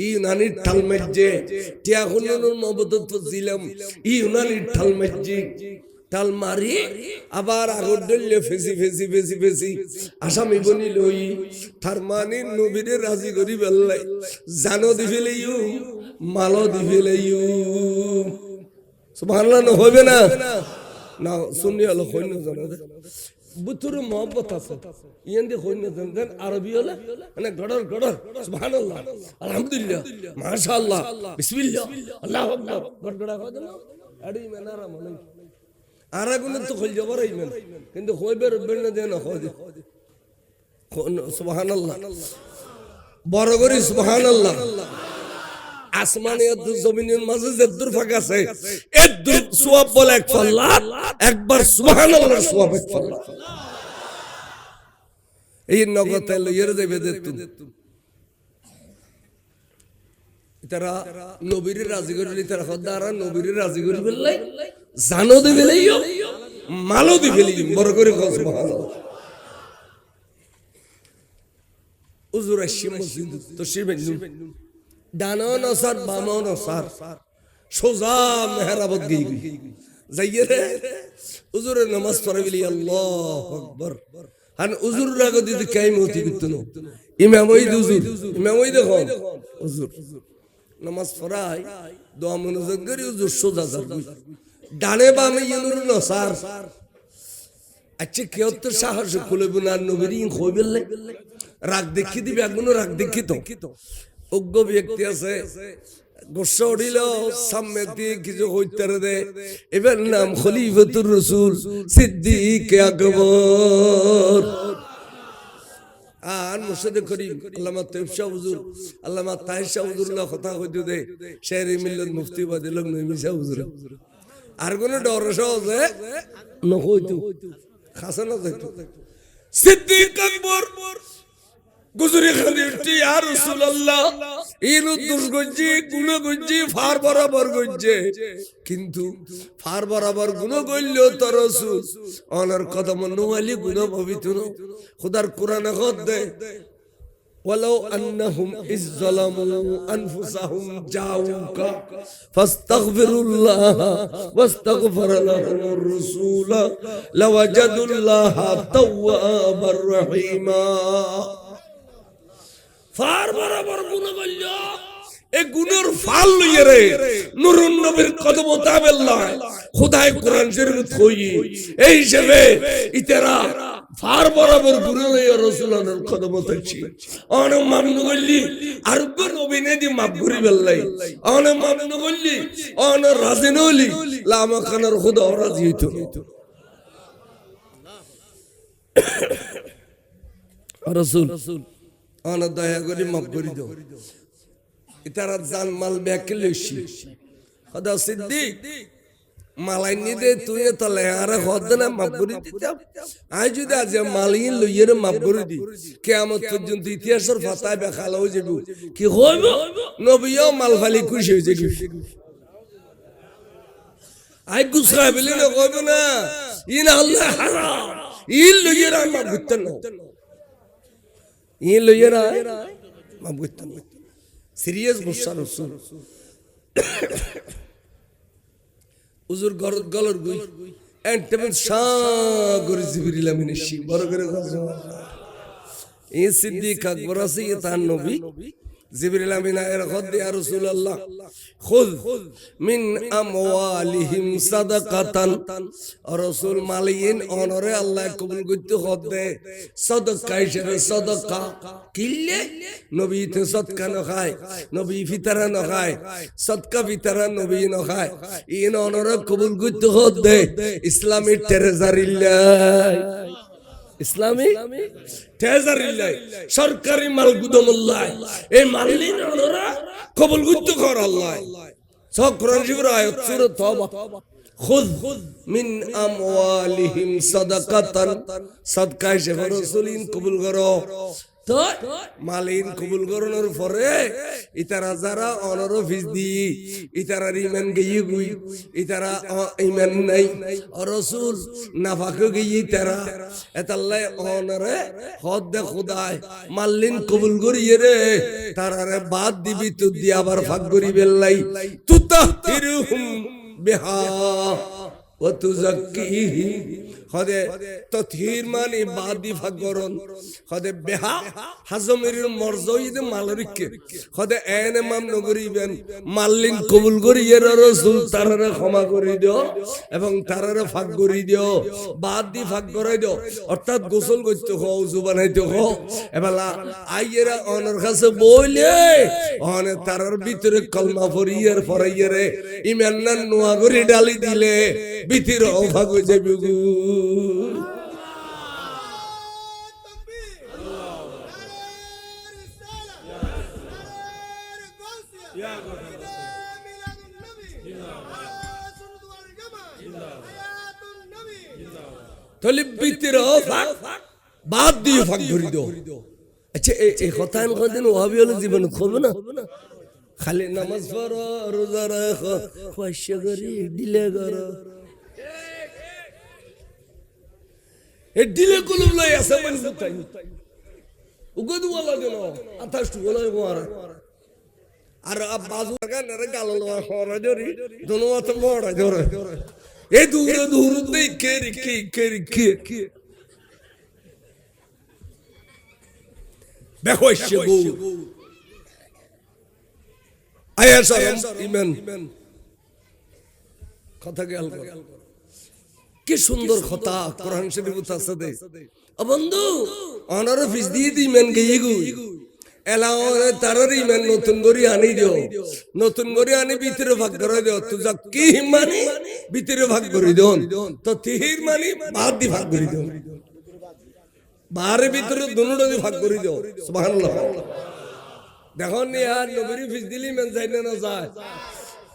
ইউনানির ঠাল মেজে টিয়া খন্নুর মহব্বত ফজিলাম ইউনানির ঠাল মেজে টাল মারি আবার আগর ডলে ফেসি ফেসি ফেসি ফেসি আসামি বনি লই তার মানে নবীরে রাজি করি বেল্লাই জানো দি ফেলেইউ মালো দি ফেলেইউ সুবহানাল্লাহ হবে না না শুনি হলো কইন জানো বুতুর মোহব্বত আছে ইয়েন্দি কইন জানেন আরবি হলো মানে গড়র গড়র সুবহানাল্লাহ আলহামদুলিল্লাহ মাশাআল্লাহ বিসমিল্লাহ আল্লাহু আকবার গড়গড়া কয় দেন আড়ি মেনারা মনে আর আগুনের তো খোল যাবার আইবেন কিন্তু হইবের বেন না দেন হয় সুবহানাল্লাহ বড় করে সুবহানাল্লাহ আসমানে আর জমিনের মাঝে যে দূর ফাঁক আছে এর দূর সওয়াব বলে এক পাল্লা একবার সুবহানাল্লাহ সওয়াব এক পাল্লা এই নগতে লইয়ের যাবে দে তারা নবীর রাজি করিলে তারা খদ্দারা নবীর রাজি করি ফেললাই জানো দি ফেলাই মালো দি ফেলি বড় করে খোঁজ মহান উজুর আসি মসজিদ তো শিবেন ডানো নসার বামো নসার সোজা মেহরাবত গই যাইয়ে রে উজুরে নামাজ পড়ে বলি আল্লাহু আকবার হান উজুর রাগো দিতে কাই মতি কিতনো ইমাম ওই উজুর ইমাম ওই দেখো উজুর নামাজ পড়াই দোয়া মনোযোগ করি উজুর সোজা যার ডানে বামে ইনুর নসার আচ্ছা কেউ তো সাহস খুলে বুনার নবীর ইন কইবেলে রাগ দেখি দিবে এখনো রাগ দেখি তো অজ্ঞ ব্যক্তি আছে গোসা উঠিল সামনে দিয়ে কিছু হইতারে দে এবার নাম খলিফাতুর রাসূল সিদ্দিক আকবর আর মুর্শিদে করিম আল্লামা তৈয়ব শাহ হুজুর আল্লামা তাহির শাহ হুজুরলা কথা কইতে দে শেরে মিল্লাত মুফতি বাদে লোক নইমি শাহ হুজুর আর কোন ডর সহজে নহইতো খাসানা যাইতো সিদ্দিক আকবর গুজরি খালিফটি ইয়া রাসূলুল্লাহ ইনু দুর্গজি গুণ গজি ফার বরাবর গজে কিন্তু ফার বরাবর গুণ গইলো তো রাসূল অনার কদম নওয়ালি গুণ পবিত্র খোদার কোরআনে খদ দে ولو انهم اذ ظلموا انفسهم جاءوك فاستغفروا الله واستغفر لهم الرسول لوجدوا الله توابا رحيما ফার বরাবর গুণ গইল এ গুণের ফাল লইয়ে রে নূরুন নবীর কদম তাবেল্লাহ খোদায়ে কোরআন শরীফ কই এই হিসেবে ইতারা ফার বরাবর গুণ লইয়া রাসূলুল্লাহর কদম তাছি অন মামনু গল্লি আর গো নবী নে দি মাফ করি বেল্লাই অন মামনু গল্লি অন রাজি নলি লামা খানার খোদা রাজি হইতো রাসূল অন দয়া করে মাফ করে দাও ইতারা জান মাল ব্যাকে লইছি খোদা সিদ্দিক মালাই নিদে তুই তলে আরে খদ না মাফ করে দিতাম আই যদি আজ মালিন লইয়ের মাফ করে দি কিয়ামত পর্যন্ত ইতিহাসের ফাতায় বেখালা হয়ে যাবে কি হইব নবীও মাল ফালি খুশি হয়ে যাবে আই গুসরা বলে না কইব না ইন আল্লাহ হারাম ইন লইয়ের মাফ করতেন না ইন লইয়ের মাফ করতেন না সিরিয়াস গুসা রাসূল উজুর গলর গুই এন্টেমেন্ট সাগর জিবরিল আমিন শি বড় করে এই সিদ্দিক আকবর আছে তার নবী জিবরিল আমিন এর খদ ইয়া রাসূলুল্লাহ খুদ মিন আমওয়ালিহিম সাদাকাতান রাসূল মালিন অনরে আল্লাহ কবুল করতে খদ দে সাদাকা হিসেবে সাদাকা কিলে নবী তে সদকা ন খায় নবী ফিতরা ন খায় সদকা ফিতরা নবী ন খায় ইন অনরে কবুল করতে খদ দে ইসলামী ট্রেজারিল্লাহ ইসলামী ট্রেজারিল্লাহ সরকারি মাল গুদামুল্লাহ এই মালিন অনরা কবুল করতে কর আল্লাহ সব কোরআন শরীফের আয়াত সূরা তওবা খুদ মিন আমওয়ালিহিম সাদাকাতান সাদকা হিসেবে রাসূলিন কবুল করো তো মালিন কবুল করানোর পরে ইতারা যারা অনর ফিস দি ইতারা ইমান গিয়ে গুই ইতারা ইমান নাই রাসূল নাফাক গিয়ে ইতারা এতাল্লাহ অনরে হদ দে খোদায় মালিন কবুল করিয়ে রে তারারে বাদ দিবি তো দি আবার ফাক করি বেল্লাই তুতাহিরুহুম বিহা ওয়া তুযাক্কিহিম খদে তথহির মানে বাদি ফাগরন খদে বেহা হাজমের মরজইদ মালরিকে খদে এনে মাম নগরিবেন মাল্লিন কবুল করিয়ে রাসূল তারারে ক্ষমা করে দিও এবং তারারে ফাক করে দিও বাদি ফাক করে দিও অর্থাৎ গোসল করতে হও ওযু বানাইতে হও এবেলা আইয়েরা অনর কাছে বইলে অনে তারার ভিতরে কলমা পড়িয়ার পড়াইয়ারে ঈমান না নোয়া করে ডালি দিলে ভিতরে অভাগ হয়ে যাবে গো তাহলে ভিতরে অভাগ বাদ দিয়ে ফাঁক ধরি দাও আচ্ছা এই কথা কোনদিন ওয়াহাবি হলে জীবন করবে না খালি নামাজ পড়ো রোজা রাখো পয়সা করি দিলে করো এ দিলে কলম লাই আছে মানে তাই উগদ ওয়ালা দেন আতাশটু ওলা গোয়ার আর বাজু গানের গাল লওয়া হরা জরি দনওয়াত মোড়া জরে এ দূরে দূরে দেই কেরি কে বেহশে গো আয়া সালাম ইমান কথা গেল কি সুন্দর কথা কোরআন শরীফ আছে দে বন্ধু অনার ফিস দিয়ে দি মেন গই এলাও তারর ইমান নতুন গরি আনি দিও নতুন গরি আনি ভিতরে ভাগ করে দিও তুই যা কি মানে ভিতরে ভাগ করে দিও তো তিহির মানে বাদ দি ভাগ করে দিও বাহারে ভিতরে দুনোটা দি ভাগ করে দিও সুবহানাল্লাহ দেখো নি আর নবীর ফিস দিলি মেন যাই না যায়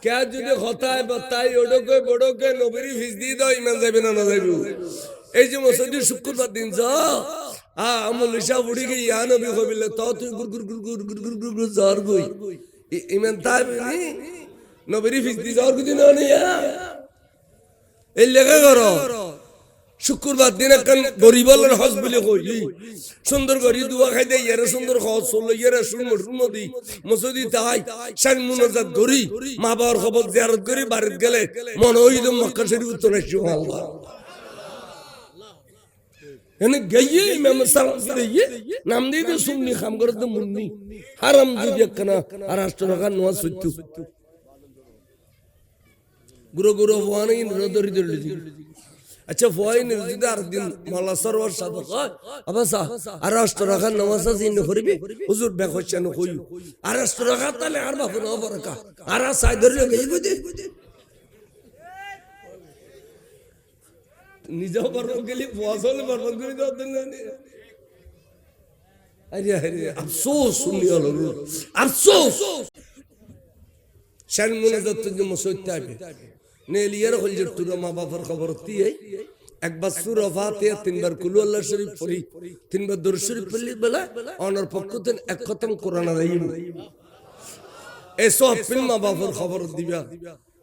কে যদি হতায় বতাই ওডকে বড়কে নবীর ফিস দিয়ে দাও ইমান যাবে না না যাইবো এই যে মসজিদে শুক্রবার দিন যা আমল ইশা বুড়ি গই ইয়া নবী কবিলে তো তুই গুর গুর গুর গুর গুর গুর গুর গুর জার গই ইমান তাইবনি নবীর ফিস দি জার গই না নিয়া এই লেখা করো শুক্রবার দিন একখান গরিবলের হজ বলে কই সুন্দর করি দুয়া খাই দেয় ইয়ারে সুন্দর হজ চললো ইয়ারে সুন্নত দি মসজিদ তাই শান মুনাজাত করি মা বাবার খবর জিয়ারত করি বাড়িতে গেলে মনে হই তো মক্কা শরীফ উত্তর সুবহানাল্লাহ এনে গইয়ে ইমাম সালাম দিয়ে নাম দিয়ে তো সুন্নি খাম করে তো মুন্নি হারাম যদি একখানা আর রাষ্ট্র রাখা নোয়া সত্য গুরু গুরু ওয়ানি নদরি দলি আচ্ছা ফয়ন যদি আর দিন মালা সরওয়ার সাদকা আবাসা আর রাষ্ট্র রাখা নামাজ জিন করিবে হুজুর বেখশান কই আর রাষ্ট্র রাখা তালে আর বাপ না বরকা আর সাই ধরে গই বুঝি নিজেও বরবাদ গেলি ফসল বরবাদ করে দাও না আরে আরে আফসোস শুনি হলো আফসোস শান মুনাজাত যে মসজিদ তাইবে নেলিয়ার হলজর তুরা মা বাবার খবর দিয়ে একবার সূরা ফাতিহা তিনবার কুল আল্লাহ শরীফ পড়ি তিনবার দরুদ শরীফ পড়লি বলা অনর পক্ষতেন এক খতম কোরআন রাইম এসব ফিল মা বাবার খবর দিবা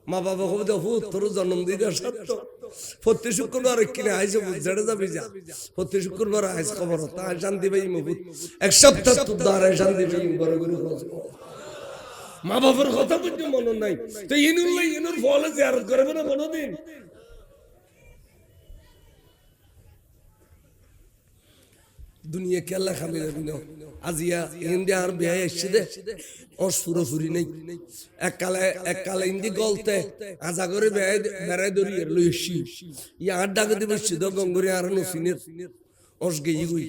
মা বাবা খবর দাও তোর জন্ম দিদা সত্য প্রতি শুক্রবার কিনে আইসে বুঝাড়ে যাবি যা প্রতি শুক্রবার আইস খবর তা শান্তি ভাই মবুত এক সপ্তাহ তো দাঁড়া শান্তি ভাই বড় করে মা বাবার কথা বুঝতে মনে নাই তো ইনুল্লাহ ইনুর ফলে জিয়ারত করবে না কোনোদিন দুনিয়া কে আল্লাহ খাবে না আজিয়া ইন্ডিয়া আর বিয়ে এসছে দে অসুরা ফুরি নেই এক কালে ইন্দি গলতে আজা করে বেড়াই ধরি লই এসছি ইয়ার ডাকে দিবে সিদ্ধ গঙ্গরে আর নসিনের অস গেই গই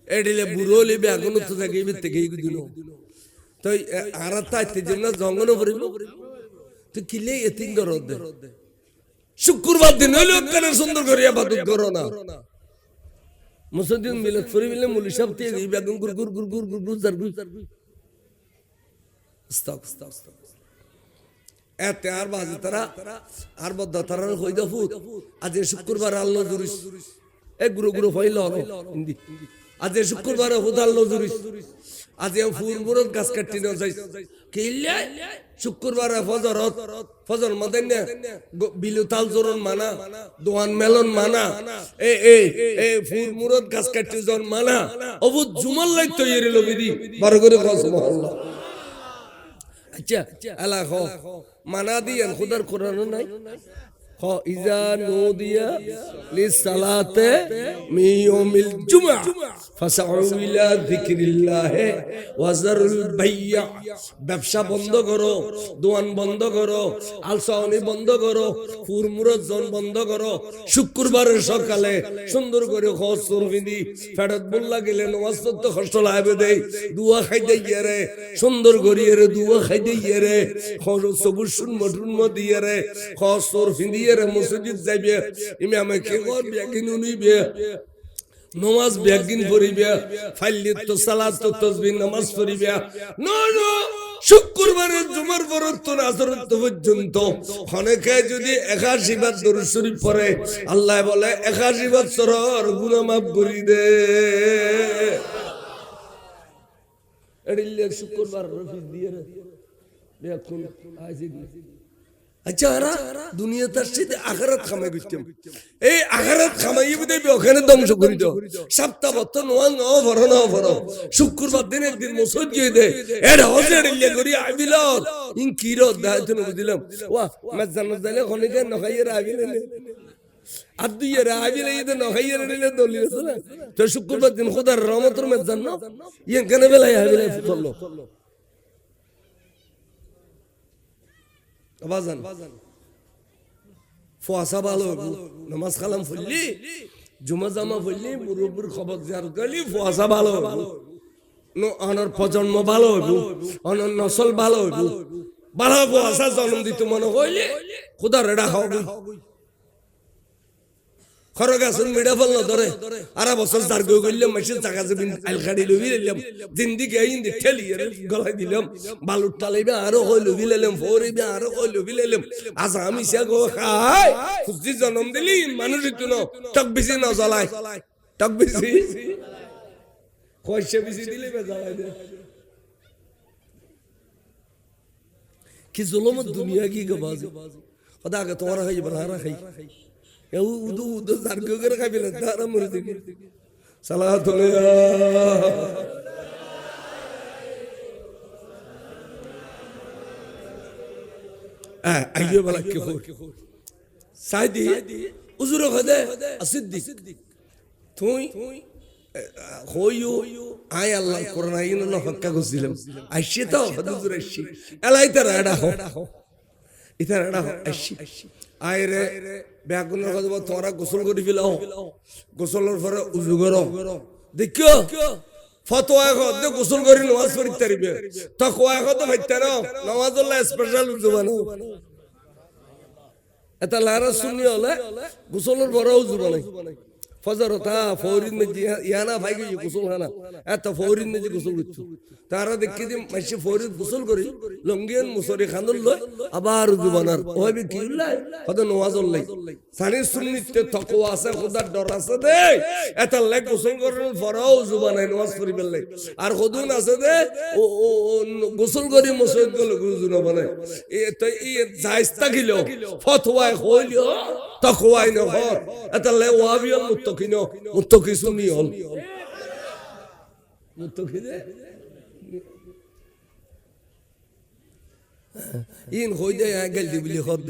এডিলে বুড়ো হলে বেগুন তো থাকে থেকে দিল তো আর তাইতে জন্য জঙ্গল পড়িব তো কিলে এতিং করো দে শুক্রবার দিন হইলো কেন সুন্দর করে ইবাদত করো না মুসলিম মিলত ফরি মিলে মুলি সব তে বেগুন গুর গুর গুর গুর গুর গুর জার গুর স্টপ এতে আর বাজে তারা আর বদ্ধ তারা হই দা ফুট আজ শুক্রবার আল্লাহ জুরিস এ গুরু গুরু হইল হিন্দি আজ শুক্রবার হুদ আল্লাহ জুরিস আজ ফুল মুরত গাছ কাটি না যাই কিল্লে শুক্রবার ফজর মদেন বিলুতাল জোরন মানা দোয়ান মেলন মানা এ ফুল মুরত গাছ কাটি জন মানা অবু জুমাল লাই তৈরি লবিদি বার করে সুবহানাল্লাহ আচ্ছা আলা খ মানা দিয়েন খুদার কোরআন নাই খ ইজা নুদিয়া লিসসালাতে মি ইয়াউমিল জুমআ ফাসআউ ইলা যিকরিল্লাহ ওয়া যারুল বাইয়া ব্যবসা বন্ধ করো দোয়ান বন্ধ করো আলসাওনি বন্ধ করো ফুরমুরত জন বন্ধ করো শুক্রবারের সকালে সুন্দর করে খোঁজ সুরবিদি ফেরত বললা গেলে নামাজ তো কষ্ট লাগবে দেই দুয়া খাই দেই রে সুন্দর করিয়ে রে দুয়া খাই দেই রে খোঁজ সবুজ মটুন দিয়ে রে খোঁজ সুরবিদি রে মসজিদ যাইবে ইমামে কে করবে কিনু নিবে নামাজ বেগিন পড়িবে ফাইলিত তো সালাত তো তাসবিহ নামাজ পড়িবে নো শুক্রবারের জুমার পরত আসরত পর্যন্ত অনেকে যদি 81 বার দরুদ শরীফ পড়ে আল্লাহ বলে 81 বছর গুনাহ মাফ করে দে এডিলে শুক্রবার রফিক দিয়ে এখন আচ্ছা আরা দুনিয়া তার সাথে আখেরাত খামাই করতাম এই আখেরাত খামাই দেবে ওখানে ধ্বংস করে দাও সপ্তাহ বত্ত নোয়া ন ভরো শুক্রবার দিন একদিন মসজিদ গিয়ে দে এটা হজের ইল্লে করি আইবিল ইন কি রদ দাইতো বুঝিলাম ওয়া মাজান দাইলে খনিকে নখাইয়ের আইবিলে আর দুই এর আইবিলে ইদে নখাইয়ের নিলে দলিল আছে না তো শুক্রবার দিন খোদার রহমতের মাজান না ইন কেন বেলায় আইবিলে চললো আবাজান ফুয়াসা ভালো নামাজ কালাম ফুললি জুমা জামা ফুললি মুরব্বীর খবর জার গলি ফুয়াসা ভালো অনর প্রজন্ম ভালো হইব অনর নসল ভালো হইব ভালো ফুয়াসা জন্ম দিত মনে হইলে খুদার এটা খাওয়াবি খরগ আসুন মিডা ফল ধরে আরা বছর চার গই করলাম মেশিন চাকা জমিন আলখাড়ি লবি লাইলাম জিন্দিগি আইন ঠেলি গলাই দিলাম বালুর টালাইবে আরো কই লবি লাইলাম ফরিবে আরো কই লবি লাইলাম আজ আমি সে গো খাই খুশি জন্ম দিলি মানুষ ইতো ন টক বেশি না জ্বলাই টক বেশি কইছে বেশি দিলে বে জ্বলাই দে কি জুলুমত দুনিয়া কি গবাজি খোদা কে তোমার খাই বলা খাই এও উদু উদু জারগো করে খাইবে তারা মরে দিকে সালাতুল্লাহ আইয়ো বলা কি হো সাইদি উজুর খদে আসিদ্দিক তুই হইও আই আল্লাহ কোরআন আইন না হক্কা গছিলাম আইছে তো হুজুর আইছি এলাই তারা এটা হো ইতার এটা আইছি আইরে ব্যাগুনের কথা তোমরা গোসল করে ফেলাও গোসলের পরে উজু করো দেখো ফতোয়া কত গোসল করে নামাজ পড়তে পারবে তো কোয়া কত ভাইতে না নামাজ আল্লাহ স্পেশাল উজু বানাও এটা লারা শুনি হলে গোসলের পরে উজু বানাই ফজর তা ফৌরিন মে ইয়ানা ভাই গই গোসল হানা এত ফৌরিন মে গোসল করতে তারা দেখি যে মাসে ফৌরিন গোসল করি লঙ্গিয়ান মুসরি খানুল লয় আবার উজু বানার ওইবে কি লাই কত নামাজ লাই সানি সুন্নিতে তাকওয়া আছে খোদার ডর আছে দে এত লাগ গোসল করার পরেও উজু বানাই নামাজ পড়ি বেলে আর খুদুন আছে দে ও গোসল করি মসজিদ গলে উজু না বানায় এ তো এই জায়েজতা গিলো ফতোয়া হইলো তাকওয়াই না হর এত লাই ওয়াবিয়াল মুত্তাকি সুন্নি হল মুত্তাকি দে ইন হই দে গাল দি বলি খদ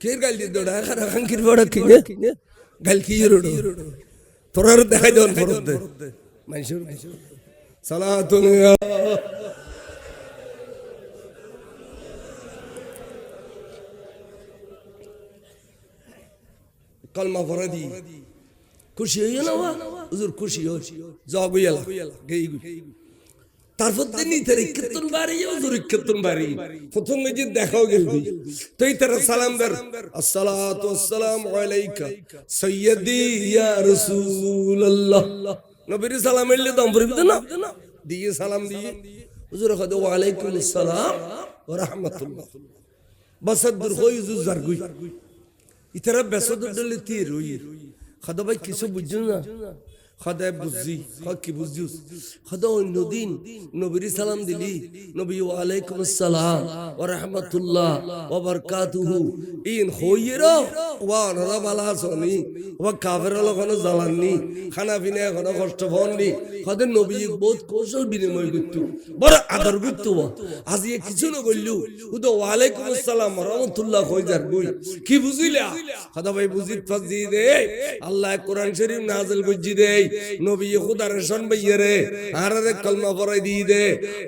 কের গাল দি দড়া খারা খাঙ্কির বড় কিনে গাল কি রোড তোরার দেখাই দেন ফরদ দে মাইশুর সালাতুল্লাহ কলমা ফরদি খুশি হইয়া না হুজুর খুশি হইছি জগইয়ালা গই তারপর দিন ইতার ইক্কাতুন বাড়ি হুজুর ইক্কাতুন বাড়ি প্রথম যে দেখাও গেল তো ইতার সালাম দার আসসালাতু ওয়াসসালামু আলাইকা সাইয়্যিদি ইয়া রাসূলুল্লাহ নবীর সালাম এলে দম পড়িবে না দিয়ে সালাম দিয়ে হুজুর কয় ওয়া আলাইকুম আসসালাম ওয়া রাহমাতুল্লাহ বাসাদুর হই হুজুর জারগুই ইতারা বেসদুর দলে তীর হই খাদা ভাই কিছু বুঝছো না খাদা বুঝছি কি বুঝছিস খাদা অন্য দিন নবীর সালাম দিলি নবী ওয়া আলাইকুম আসসালাম ওয়া রাহমাতুল্লাহ ওয়া বারাকাতুহু ইন হইরা ওয়া নরা বালা সনি ওয়া কাফের লগনো জালাননি খানা পিনা কোনো কষ্ট হননি খাদা নবী বহুত কৌশল বিনিময় করতে বড় আদর করতে আজি কিছু না বললু উদ ওয়া আলাইকুম আসসালাম ওয়া রাহমাতুল্লাহ কই যার বই কি বুঝিলা খাদা ভাই বুঝি ফাজি দে আল্লাহ কোরআন শরীফ নাযিল করজি দে নবী খুদার শুনবে রে আরে কলমা পড়াই দি দে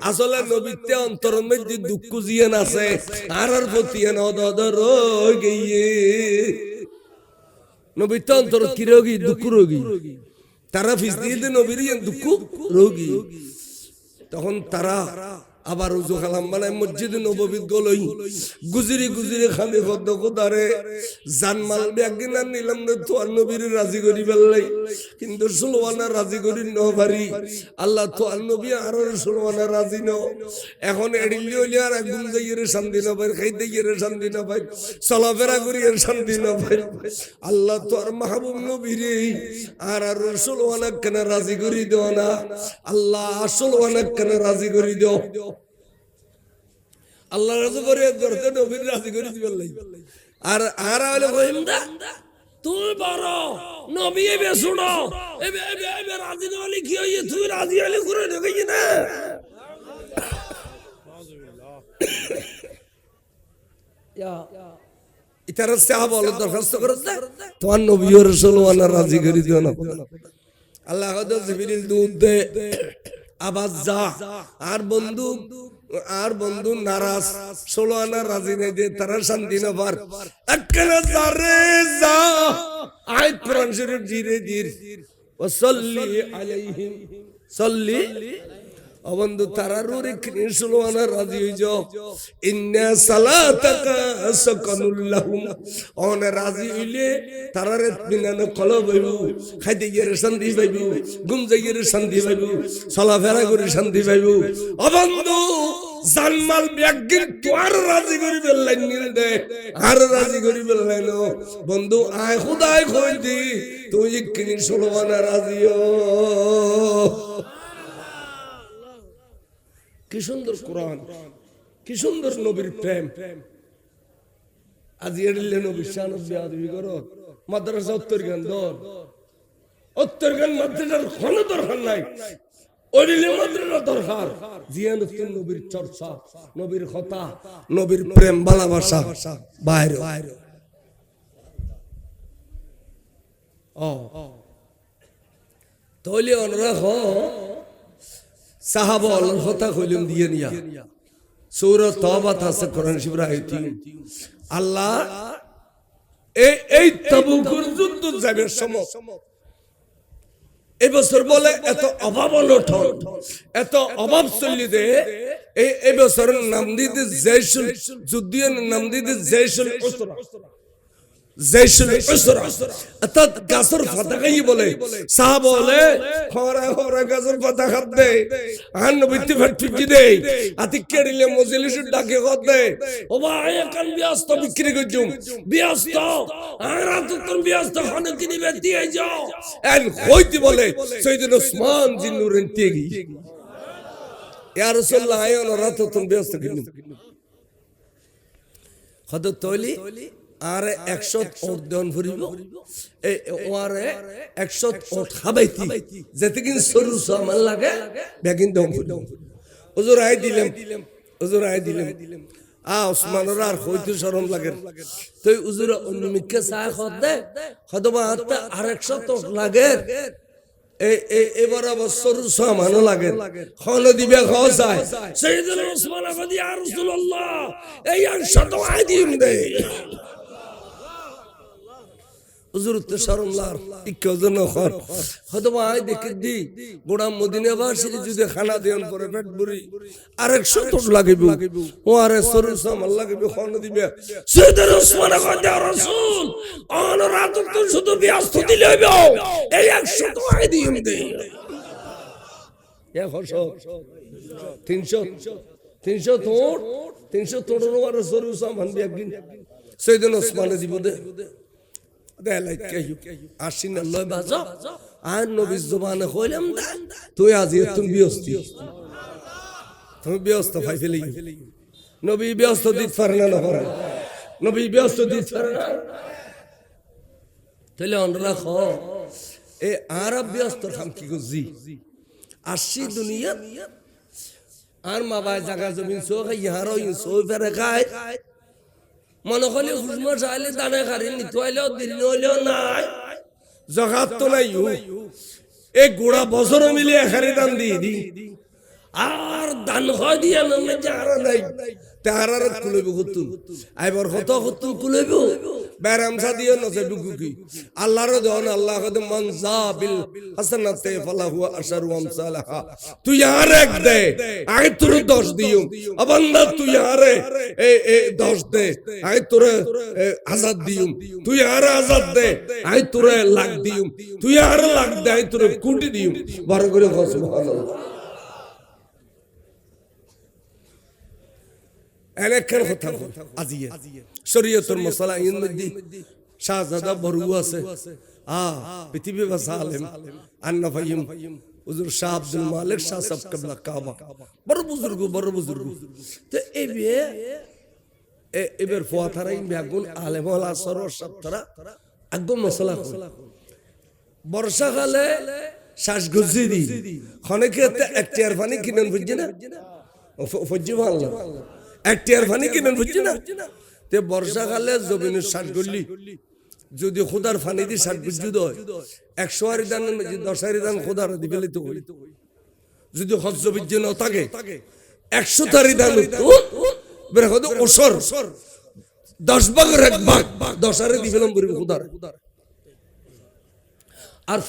আসলে নবীতে অন্তরের মধ্যে দুঃখ জিয়ান আছে আরার প্রতি নদর গইয়ে নবীতে অন্তর কি রোগী দুঃখ রোগী তারা ফিস দিয়ে দে নবীর দুঃখ রোগী তখন তারা আবার উজু খালাম মানে মসজিদে নববী গলই গুজরি গুজরি খালি খদ্দ খোদারে জানমাল ব্যাগিন আর নিলাম না তো নবীর রাজি করি বেলাই কিন্তু সুলওয়ানা রাজি করি ন পারি আল্লাহ তো নবী আর সুলওয়ানা রাজি ন এখন এড়িলি হইলে আর গুম যাইয়ের শান্তি না পাই খাইতে গিয়ে শান্তি না পাই চলাফেরা করি এর শান্তি না পাই আল্লাহ তো আর মাহবুব নবীর আর সুলওয়ানা কেন রাজি করি দেও না আল্লাহ সুলওয়ানা কেন রাজি করি দেও আল্লাহ রাজু করে ধরতে নবীর রাজি করে দিবেন লাই আর আর হলো কইন্দা তুই বড় নবী এবে শুনো এবে এবে এবে রাজি নলি কি হইছে তুই রাজি হলি করে দেখি না ইতারা সাহাবা বল দরখাস্ত করতে তোমার নবী ও রাসূল ওয়ানা রাজি করে দিও না আল্লাহ হযরত জিবরিল দুধ দে আবাস যা আর বন্ধু নারাজ 16 আনা রাজি নেই যে তারা শান্তি না পার একখানা জারে যা আয়াত কোরআন শরীফ জিরে জির ওয়াসাল্লি আলাইহিম সাল্লি ও বন্ধু তারার উপরে 16 আনা রাজি হই যাও ইন্না সালাতাকা সাকানুল লাহুম অন রাজি হইলে তারার ইতমিনান কলব হইব খাইতে গিয়ে শান্তি পাইব ঘুম যাইয়ে শান্তি পাইব চলাফেরা করে শান্তি পাইব ও বন্ধু জানমাল ব্যাগিন তোর রাজি করি বেললাই নিল দে আর রাজি করি বেললাই নো বন্ধু আয় খুদাই কই দি তুই 16 আনা রাজি ও কি সুন্দর কোরআন কি সুন্দর নবীর প্রেম আজ এড়িলে নবীর শানত বিয়াদবি করো মাদ্রাসা উত্তরগান মাদ্রাসার কোনো দরকার নাই ওইলে মাদ্রাসা দরকার জিয়ানুদ্দিন নবীর চর্চা নবীর কথা নবীর প্রেম ভালোবাসা বাইরে তাহলে অনুরাগ সাহাবা আল্লাহর কথা কইলেন দিয়ে নিয়া সূরা তাওবা আছে কোরআন শরীফের আয়াত আল্লাহ এই তাবুকের যুদ্ধ যাবার সময় এই বছর বলে এত অভাব অনটন এত অভাব চলি দে এই বছরের নাম দিতে জয়সুল যুদ্ধের নাম দিতে জয়সুল উসরা জয়সুল উসরা অর্থাৎ গাছর ফাতাকাই বলে সাহাবা বলে খরা গাছর ফাতাকা দে আন নবীতে ফাটকি দে আতি কেড়িলে মজলিসের ডাকে কত দে ও ভাই কান ব্যস্ত বিক্রি করছুম ব্যস্ত আর তুমি ব্যস্ত খানে কিনি বেতি আই যাও এন কইতে বলে সৈয়দ ওসমান জিন্নুরেন তেগি ইয়া রাসূলুল্লাহ আয়ন রাত তুমি ব্যস্ত কিনি কত তলি আর 100 ওট দেন ভরিব এই ওয়ারে 100 ওট খাবাইতি যেতকিন সরু সামান লাগে বেগিন দম হুজুর আই দিলাম ওসমানের আর কইতে শরম লাগে তো হুজুর অন্যমিকে চায় খদে খদবা আর 100 ওট লাগে এবার আবার সরু সামানও লাগে খন দিবে খাওয়া যায় সাইয়েদুল ওসমান আদি ইয়া রাসূলুল্লাহ এই 100 আই দিম দে হুজুর তো শরম লার ইকজন খর হয়তো আই দেখি দি গোড়া মদিনা বাসির যদি খানা দেন পরে পেট ভরি আর 100 তো লাগিব ও আর সরু সামান লাগবে খন দিবে সাইয়েদুল ওসমান আদি রাসূল অন রাত তো শুধু ব্যস্ত দিলে হইব এই 100 তো আই দিম দে এ হসো 300 তোর আর সরু সামান বিয়াগিন সাইয়েদুল ওসমান দিব দে দেলাই কেউ আসিন আল্লাহ বাজা আর নবীর জবানে কইলাম তুই আজি তুমি ব্যস্ত পাই ফেলি নবী ব্যস্ত দিত পারে না করে নবী ব্যস্ত দিত পারে না তাহলে আমরা খ এই আরব ব্যস্ত খাম কি গজি আসি দুনিয়া আর মা বাই জায়গা জমিন সো খাই ইহারো সো ফেরে খায় মনে হলে হুজমা চাইলে দানা খারি নিতে হইলেও দিন হইলেও নাই জগাত তো নাই এই গোড়া বছর মিলিয়ে খারি দান দিয়ে দি আর দান হয় দিয়া নামে যারা নাই তাহার কুলেব হতুন আইবার হতুন কুলেব ব্যারাম সাদিয়ে নসে ডুকুকি আল্লাহর দেওয়ান আল্লাহ কদম মানজা বিল হাসানাতে ফালাহু আশারু আমসালাহা তুই আর এক দে আই তোর 10 দিও বান্দা তুই আর এ 10 দে আই তোর আজাদ দিও তুই আর আজাদ দে আই তোর লাখ দিও তুই আর লাখ দে আই তোর কোটি দিও বড় করে সুবহানাল্লাহ এনেকের কথা আজিয়ে শরীয়তের মশলা ইন মধ্যে শাহজাদা বড়ু আছে পৃথিবী বাসা আলেম আন্না ফাইম হুজুর শাহ আব্দুল মালিক শাহ সাহেব কিবলা কাবা বড় বুজুর্গ তো এই বিয়ে এবার ফুয়াতারা বেগুন আলেম আল আসর সবতারা একদম মশলা বর্ষাকালে শ্বাস গুজি দি খনেকে এক টিয়ার পানি কিনেন বুঝছি না ফজ্জি ভালো এক টিয়ার পানি কিনেন বুঝছি না তে বর্ষাকালে জমিনের শ্বাস গলি যদি খুদার ফানি দিয়ে শ্বাস গুজি দেয় 100 আরি দান 10 আরি দান খুদার দিবেলে তো হই যদি হজ্জ বিজ্ঞান থাকে 100 তারি দান বের হতো ওসর 10 ভাগের 1 ভাগ 10 আরি দিবেলাম বলি খুদার আর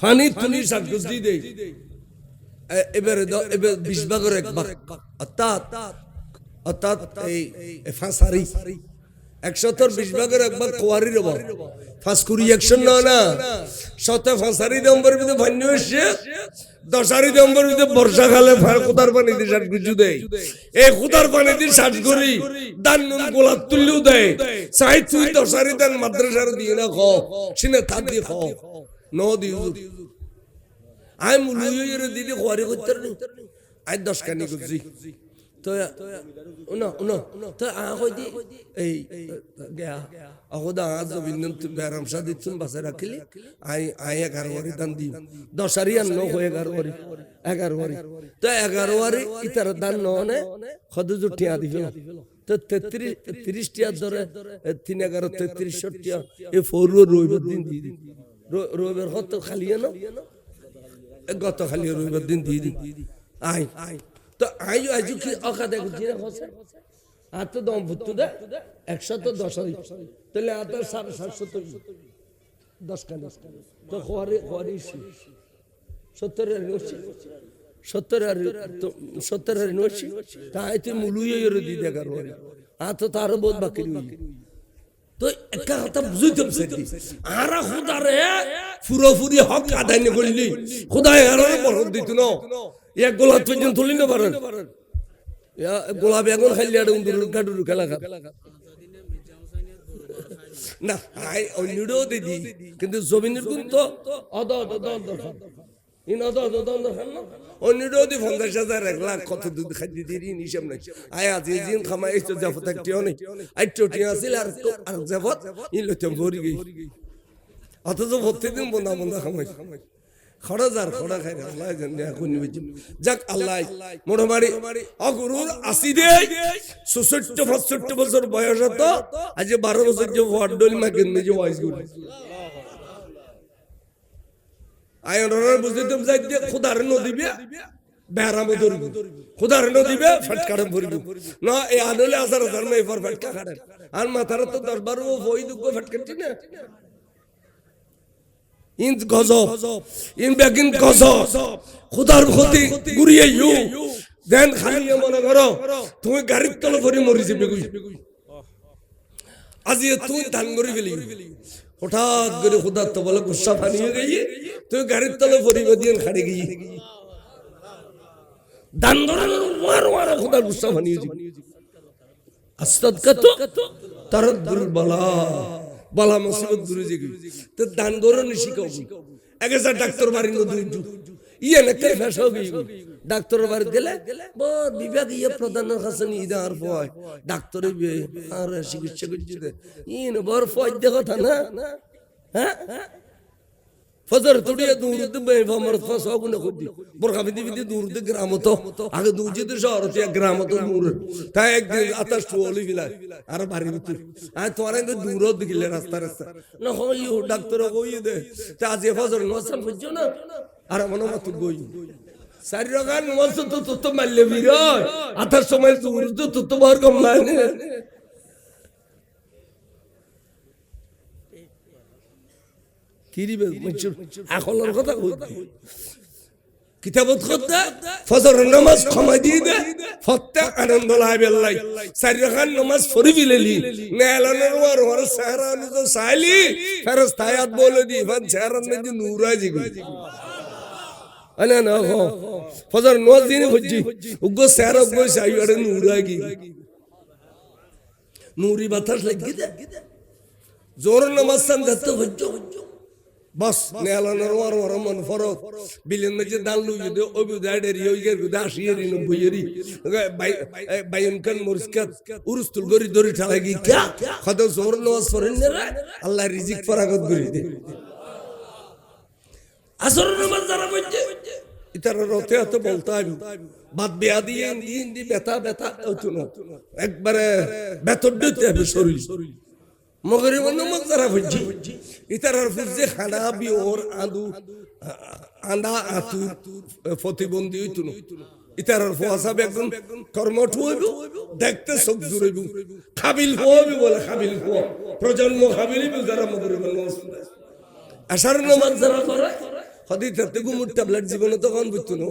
ফানি তুলি শ্বাস গুজি দেই এবারে 20 ভাগের 1 ভাগ অর্থাৎ এই ফাঁসারি 120 ভাগের 1 ভাগ কোয়ারি রব ফাঁসকুরি অ্যাকশন না শত ফাঁসারি নম্বর ভিতরে ভান্য হচ্ছে 10 আরি নম্বর ভিতরে বর্ষাকালে খুদার পানি দিয়ে শ্বাস গুজু দেয় এই খুদার পানি দিয়ে শ্বাস করি দান নুন গোলাপ তুললেও দেয় চাই তুই 10 আরি দান মাদ্রাসার দিয়ে না খাও সিনে তার দিয়ে খাও ন দিও আই মুলুইয়ের দিদি কোয়ারি করতে আই 10 কানি গুজি তো তো আগে দি এই গয়া আহোদা আজ বিন্দন বেরাম শাদি তুম বাসে রাখলি আই 11 ওয়ারি দান দি 10 আরি আর 9 হয়ে 11 ওয়ারি তো 11 ওয়ারি ইতার দান ননে খদ জুটিয়া দিল তো 33 টিয়া ধরে 3 11 33 টিয়া এ ফোরু রবিবার দিন দি রবিবার কত খালি না গত খালি রবিবার দিন দি আই তো আইও আজু কি অকা দেখো জিরা হসে আর তো দম ভুত্তু দে 110 আরি তাহলে আর 750 তো 10 কান তো খোয়ারি 70 আরি নছি 70 আরি নছি তাই তুই মুলুইয়ের দি দেখার ওরে আর তো তার বহুত বাকি হই তো একটা কথা বুঝিতাম সেটি আর খুদারে পুরোপুরি হক আদায় না করলি খুদাই আর বরকত দিত না এক গোলাপ পর্যন্ত তুলি না পারেন গোলাপ এখন খাইলে আর গাডুর খেলা না আই অন্যও দিদি কিন্তু জমিনের গুণ তো অদ ইন অদ অন্যও দি 50,000 1 লাখ কত দুধ খাই দিদি নিশাম নাই আই আজ দিন খামাই তো জাফত একটিও নেই আই টোটি আছিল আর জাফত ইন লইতাম ভরি গই অথচ প্রত্যেকদিন বন্ধা খামাই খড়া খাই আল্লাহ জানে এখন নিবেছি যাক আল্লাহ মোটামুটি অগুরুর 80 দে 66 বছর বয়স হতো আজ 12 বছর যে ওয়ার্ডল মাকেন নিজে ওয়াইজ গুলো আয়নর বুঝিতাম যাই যে খোদার নদিবে বেরাম ধরব খোদার নদিবে ফটকাড়ে ভরব না এই আদলে আসার ধর্মে ফর ফটকা কাড়ে আর মাথার তো 10 12 ওই দুঃখ ফটকাটি না ইন গজব ইন বেগিন গজব খোদার ক্ষতি গুরিয়ে ইউ দেন খালি মনে করো তুমি গাড়ির তলে ভরি মরি যাবে আজি তুই দান করে ফেলি হঠাৎ করে খোদার তো বলে গুসা ফানিয়ে গই তুই গাড়ির তলে ভরি দিয়ে খাড়ে গই দান করে মার খোদার গুসা ফানিয়ে যাবে আস্তাদ কত তারদ্দুল বালা মুসিবত দূরে যাবে তো দান করে শিখাও আগে যা ডাক্তার বাড়ি নদী ইয়ে লেখা ফেস হবে ডাক্তার বাড়ি গেলে বিভাগ ইয়ে প্রধানের কাছে নিয়ে দেওয়ার পর ডাক্তারে আর চিকিৎসা করছে ইন বর ফজ দেখো না হ্যাঁ ফজর তুড়িয়ে দূরতে আমার ফস আগুনে খুঁজি বোরখা বিধি দূরতে গ্রাম তো আগে দুজিতে শহর হচ্ছে গ্রাম তো দূর তাই একদিন আতাশ টুলি গিলা আর বাড়ির ভিতর আর তোমার দূর দিলে রাস্তা না হয় ডাক্তার কই দে তা আজ ফজর নসান বুঝছো না আর মনে মত গই সারি রগান নস তো মারলে বীর আতার সময় দূর তো বড় কম লাগে কিরিবে আকলের কথা কইতে কিতাবত করতে ফজর নামাজ ক্ষমা দিয়ে দে ফতে আনন্দ লাইবে আল্লাহ চারি রাকাত নামাজ পড়ি বিলেলি নেলানের ওর সাহারান তো সাইলি ফেরেশতায়াত বলে দি ভান সাহারান মে নূর আইজি আনা না হো ফজর নামাজ দিনে হজ্জি উগো সাহারা উগো সাইয়ারে নূর আগি নূরি বাতাস লাগি দে জোর নামাজ সান দতে হজ্জো বস নেলানোর ওর মন ফরক বিলেন মধ্যে দাল লুই দে ওবি দাইডেরি ওইগের গুদা আসিয়েরি ন বুইয়েরি বাইনকান মুরস্কাত উরুস্তুল গরি দরি ঠালাগি কা খদ জোর নওয়াজ পড়েন না আল্লাহ রিজিক ফরাগত করি দে আসর নামাজ যারা পড়ছে ইতার রতে এত বলতে আমি বাদ বিয়া দিয়ে দিন দি বেতা বেতা হতো না একবারে বেতর দিতে হবে শরীর মগরি নামাজ যারা পড়ছে ইতার ফুজে খানা বিওর আদু আন্দা আতু প্রতিবন্ধী হইতো না ইতার ফোয়াসাবে একদম কর্মঠ হইব দেখতে চোখ জুড়িব খাবিল হবি বলে খাবিল হো প্রজন্ম খাবিলই যারা মগরি নামাজ আশার নামাজ যারা করে হদিতে গুমুর ট্যাবলেট জীবনে তখন বুঝতো না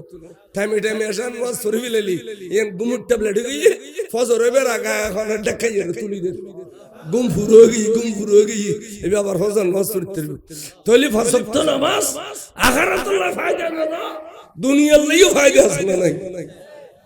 টাইমে টাইমে আসার নামাজ সরি ফেলেলি এন গুমুর ট্যাবলেট গিয়ে ফজর এবার আগা এখন দেখাই তুলি দে গুম ফুরো গিয়ে এবার আবার ফজর নামাজ পড়তে তলি ফাসক্ত নামাজ আখিরাতুল্লাহ ফায়দা না দুনিয়ার লাইও ফায়দা আছে না নাই